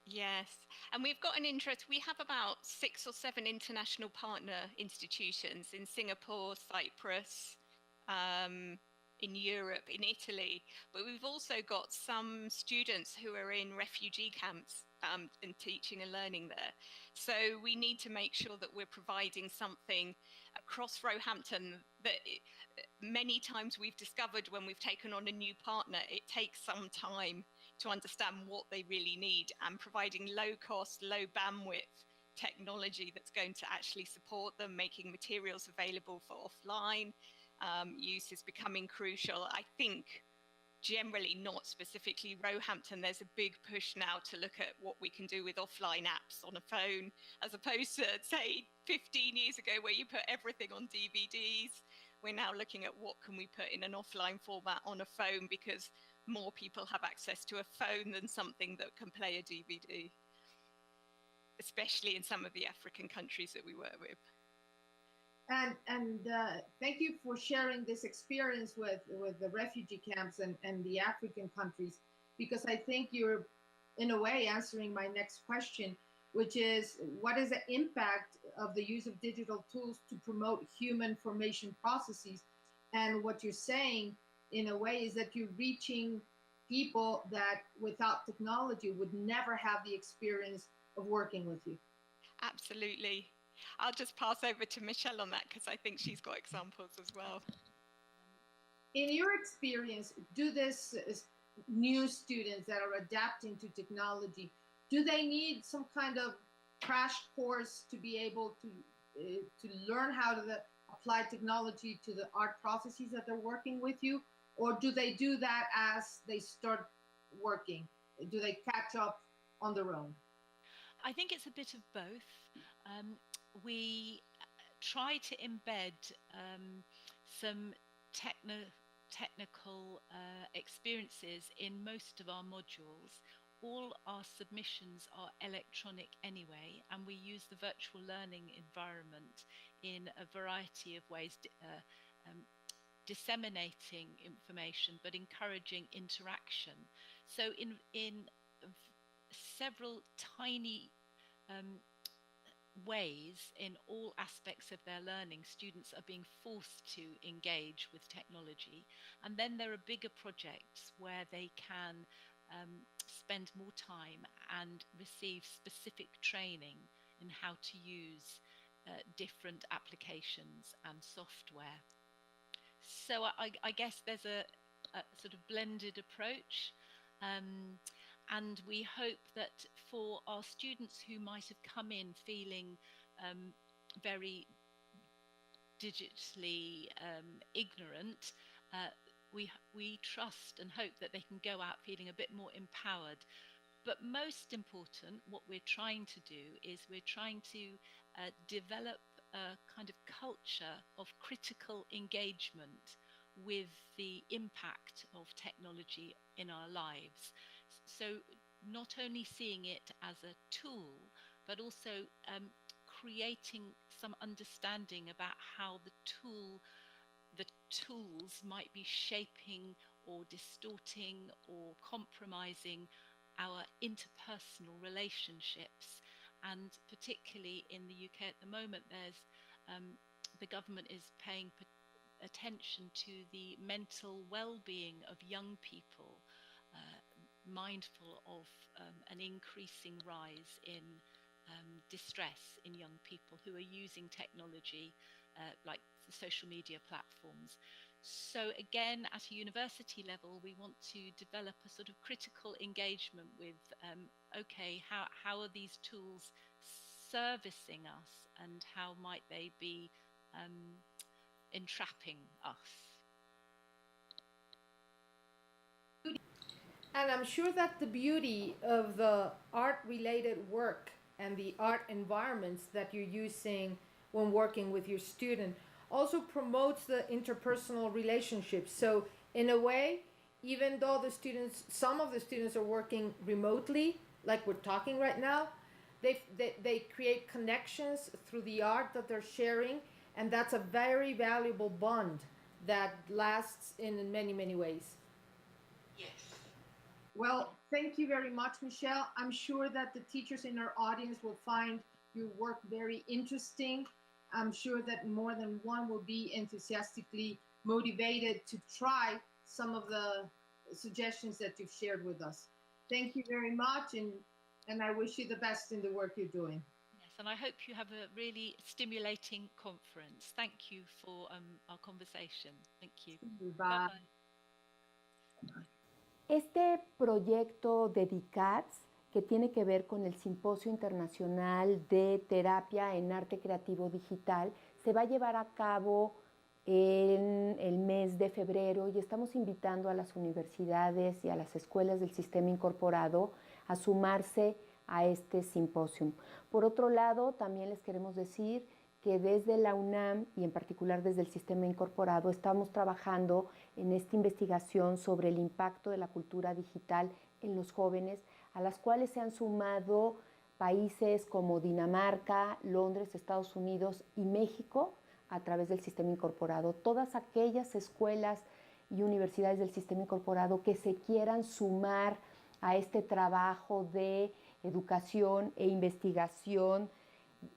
Yes, and we've got an interest. We have about 6 or 7 international partner institutions in Singapore, Cyprus, in Europe, in Italy, but we've also got some students who are in refugee camps and teaching and learning there. So we need to make sure that we're providing something across Roehampton that many times we've discovered when we've taken on a new partner, it takes some time to understand what they really need, and providing low cost, low bandwidth technology that's going to actually support them, making materials available for offline use is becoming crucial. I think generally, not specifically Roehampton, there's a big push now to look at what we can do with offline apps on a phone, as opposed to, say, 15 years ago where you put everything on DVDs. we're now looking at what can we put in an offline format on a phone, because more people have access to a phone than something that can play a DVD, especially in some of the African countries that we work with. And thank you for sharing this experience with the refugee camps and the African countries, because I think you're, in a way, answering my next question, which is, what is the impact of the use of digital tools to promote human formation processes? And what you're saying, in a way, is that you're reaching people that without technology would never have the experience of working with you. Absolutely. I'll just pass over to Michelle on that, because I think she's got examples as well. In your experience, do this new students that are adapting to technology, do they need some kind of crash course to be able to learn how to apply technology to the art processes that they're working with you? Or do they do that as they start working? Do they catch up on their own? I think it's a bit of both. We try to embed some technical experiences in most of our modules. All our submissions are electronic anyway, and we use the virtual learning environment in a variety of ways, disseminating information but encouraging interaction. So in several tiny ways, in all aspects of their learning, students are being forced to engage with technology. And then there are bigger projects where they can spend more time and receive specific training in how to use different applications and software. So I guess there's a sort of blended approach. And we hope that for our students who might have come in feeling very digitally ignorant, we trust and hope that they can go out feeling a bit more empowered. But most important, what we're trying to do is we're trying to develop a kind of culture of critical engagement with the impact of technology in our lives. So not only seeing it as a tool, but also creating some understanding about how the tools might be shaping or distorting or compromising our interpersonal relationships. And particularly in the UK at the moment, there's the government is paying attention to the mental well-being of young people, mindful of an increasing rise in distress in young people who are using technology like the social media platforms. So again, at a university level, we want to develop a sort of critical engagement with, okay, how are these tools servicing us, and how might they be entrapping us? And I'm sure that the beauty of the art-related work and the art environments that you're using when working with your student also promotes the interpersonal relationships. So in a way, even though some of the students are working remotely, like we're talking right now, they create connections through the art that they're sharing, and that's a very valuable bond that lasts in many, many ways. Yes. Well, thank you very much, Michelle. I'm sure that the teachers in our audience will find your work very interesting. I'm sure that more than one will be enthusiastically motivated to try some of the suggestions that you've shared with us. Thank you very much, and I wish you the best in the work you're doing. Yes, and I hope you have a really stimulating conference. Thank you for our conversation. Thank you. Bye. Bye-bye. Este proyecto de DICATS, que tiene que ver con el Simposio Internacional de Terapia en Arte Creativo Digital, se va a llevar a cabo en el mes de febrero y estamos invitando a las universidades y a las escuelas del sistema incorporado a sumarse a este simposio. Por otro lado, también les queremos decir que desde la UNAM y en particular desde el Sistema Incorporado estamos trabajando en esta investigación sobre el impacto de la cultura digital en los jóvenes, a las cuales se han sumado países como Dinamarca, Londres, Estados Unidos y México a través del Sistema Incorporado. Todas aquellas escuelas y universidades del Sistema Incorporado que se quieran sumar a este trabajo de educación e investigación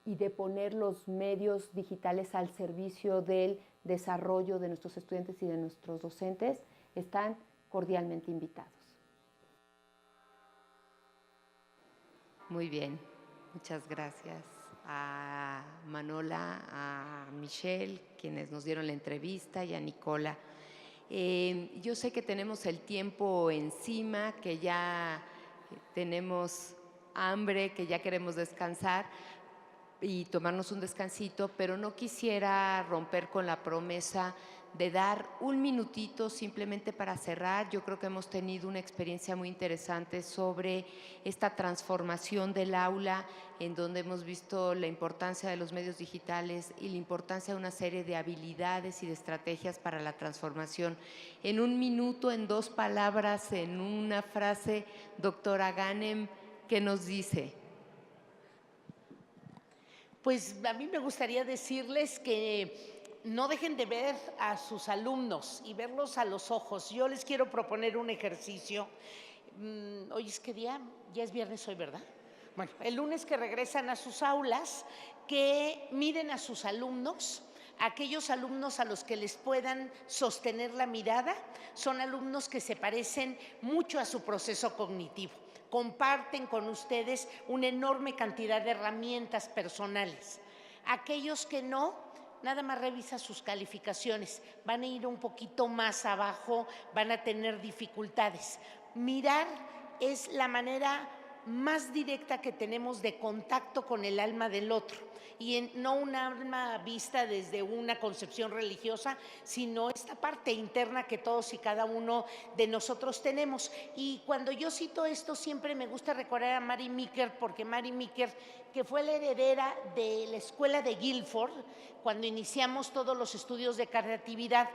y de poner los medios digitales al servicio del desarrollo de nuestros estudiantes y de nuestros docentes, están cordialmente invitados. Muy bien, muchas gracias a Manola, a Michelle, quienes nos dieron la entrevista, y a Nicola. Yo sé que tenemos el tiempo encima, que ya tenemos hambre, que ya queremos descansar y tomarnos un descansito, pero no quisiera romper con la promesa de dar un minutito simplemente para cerrar. Yo creo que hemos tenido una experiencia muy interesante sobre esta transformación del aula, en donde hemos visto la importancia de los medios digitales y la importancia de una serie de habilidades y de estrategias para la transformación. En un minuto, en 2 palabras, en una frase, doctora Ganem, ¿qué nos dice? Pues a mí me gustaría decirles que no dejen de ver a sus alumnos y verlos a los ojos. Yo les quiero proponer un ejercicio. Hoy es qué día, ya es viernes hoy, ¿verdad? Bueno, el lunes que regresan a sus aulas, que miren a sus alumnos. Aquellos alumnos a los que les puedan sostener la mirada son alumnos que se parecen mucho a su proceso cognitivo. Comparten con ustedes una enorme cantidad de herramientas personales. Aquellos que no, nada más revisa sus calificaciones, van a ir un poquito más abajo, van a tener dificultades. Mirar es la manera más directa que tenemos de contacto con el alma del otro. Y no un alma vista desde una concepción religiosa, sino esta parte interna que todos y cada uno de nosotros tenemos. Y cuando yo cito esto, siempre me gusta recordar a Mary Meeker, porque Mary Meeker, que fue la heredera de la escuela de Guilford, cuando iniciamos todos los estudios de creatividad,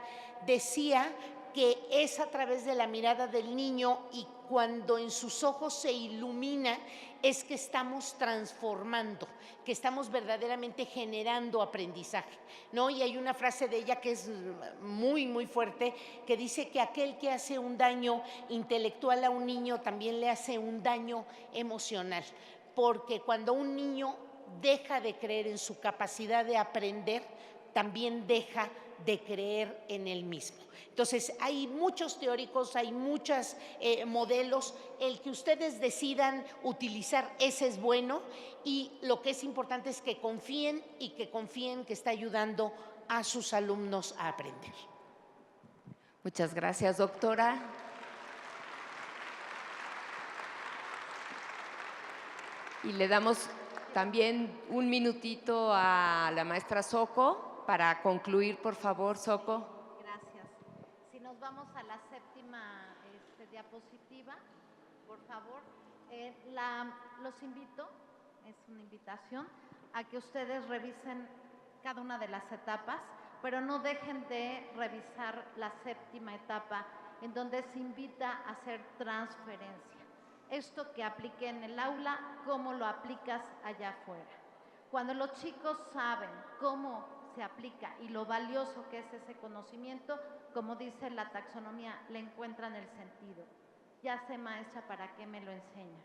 decía que es a través de la mirada del niño, y cuando en sus ojos se ilumina es que estamos transformando, que estamos verdaderamente generando aprendizaje, ¿no? Y hay una frase de ella que es muy, muy fuerte, que dice que aquel que hace un daño intelectual a un niño también le hace un daño emocional, porque cuando un niño deja de creer en su capacidad de aprender, también deja de creer en él mismo. Entonces, hay muchos teóricos, hay muchos modelos. El que ustedes decidan utilizar, ese es bueno, y lo que es importante es que confíen, y que confíen que está ayudando a sus alumnos a aprender. Muchas gracias, doctora. Y le damos también un minutito a la maestra Soco para concluir, por favor, Soco. Gracias. Si nos vamos a la séptima diapositiva, por favor, los invito, es una invitación, a que ustedes revisen cada una de las etapas, pero no dejen de revisar la séptima etapa, en donde se invita a hacer transferencia. Esto que apliqué en el aula, ¿cómo lo aplicas allá afuera? Cuando los chicos saben cómo se aplica y lo valioso que es ese conocimiento, como dice la taxonomía, le encuentran el sentido. Ya sé, maestra, ¿para qué me lo enseña?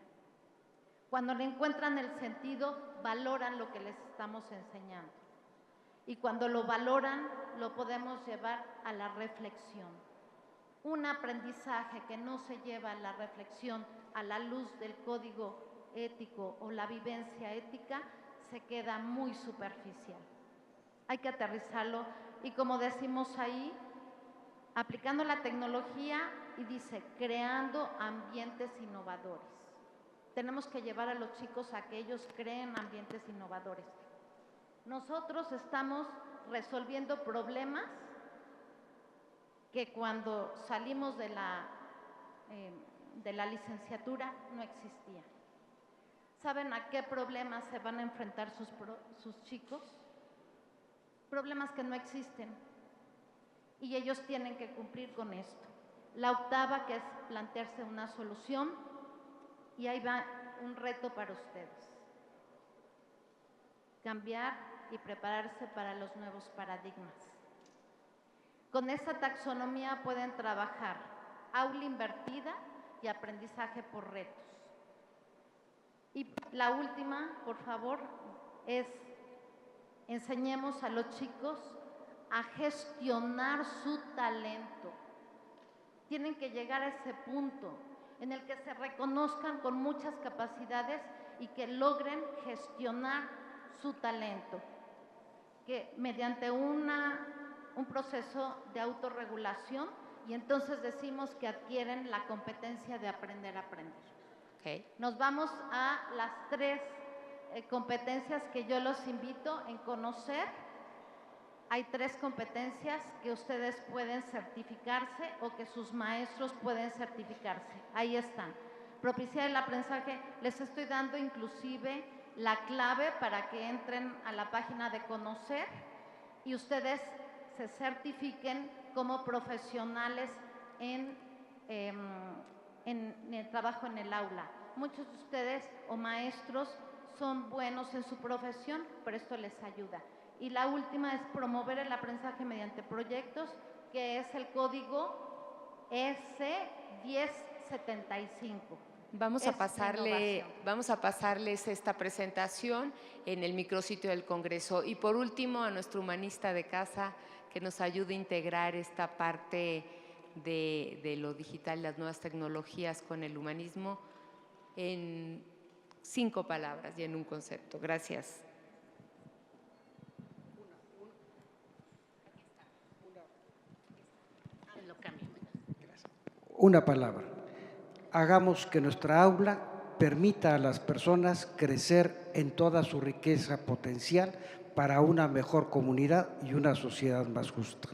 Cuando le encuentran el sentido, valoran lo que les estamos enseñando. Y cuando lo valoran, lo podemos llevar a la reflexión. Un aprendizaje que no se lleva a la reflexión a la luz del código ético o la vivencia ética, se queda muy superficial. Hay que aterrizarlo y, como decimos ahí, aplicando la tecnología, y dice, creando ambientes innovadores. Tenemos que llevar a los chicos a que ellos creen ambientes innovadores. Nosotros estamos resolviendo problemas que cuando salimos de la licenciatura no existían. ¿Saben a qué problemas se van a enfrentar sus chicos? problemas que no existen y ellos tienen que cumplir con esto. La octava, que es plantearse una solución, y ahí va un reto para ustedes. Cambiar y prepararse para los nuevos paradigmas. Con esta taxonomía pueden trabajar aula invertida y aprendizaje por retos. Y la última, por favor, es enseñemos a los chicos a gestionar su talento. Tienen que llegar a ese punto en el que se reconozcan con muchas capacidades y que logren gestionar su talento, que mediante un proceso de autorregulación, y entonces decimos que adquieren la competencia de aprender a aprender. Okay. Nos vamos a las 3 competencias que yo los invito en conocer. Hay 3 competencias que ustedes pueden certificarse o que sus maestros pueden certificarse. Ahí están. Propiciar el aprendizaje, les estoy dando inclusive la clave para que entren a la página de conocer y ustedes se certifiquen como profesionales en el trabajo en el aula. Muchos de ustedes o maestros son buenos en su profesión, pero esto les ayuda. Y la última es promover el aprendizaje mediante proyectos, que es el código S1075. Vamos a pasarles esta presentación en el micrositio del Congreso. Y por último, a nuestro humanista de casa, que nos ayude a integrar esta parte de lo digital, las nuevas tecnologías con el humanismo, en 5 palabras y en un concepto. Gracias. Una palabra. Hagamos que nuestra aula permita a las personas crecer en toda su riqueza potencial para una mejor comunidad y una sociedad más justa.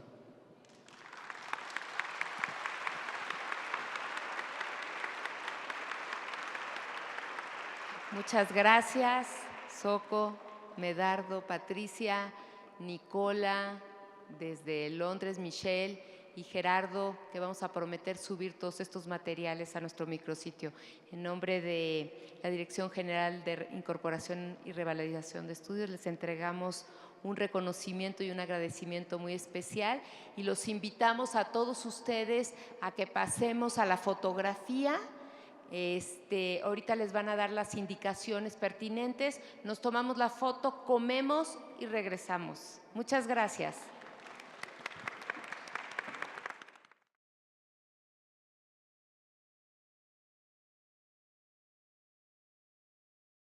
Muchas gracias, Soco, Medardo, Patricia, Nicola, desde Londres, Michelle y Gerardo, que vamos a prometer subir todos estos materiales a nuestro micrositio. En nombre de la Dirección General de Incorporación y Revalorización de Estudios, les entregamos un reconocimiento y un agradecimiento muy especial y los invitamos a todos ustedes a que pasemos a la fotografía. Ahorita les van a dar las indicaciones pertinentes, nos tomamos la foto, comemos y regresamos. Muchas gracias.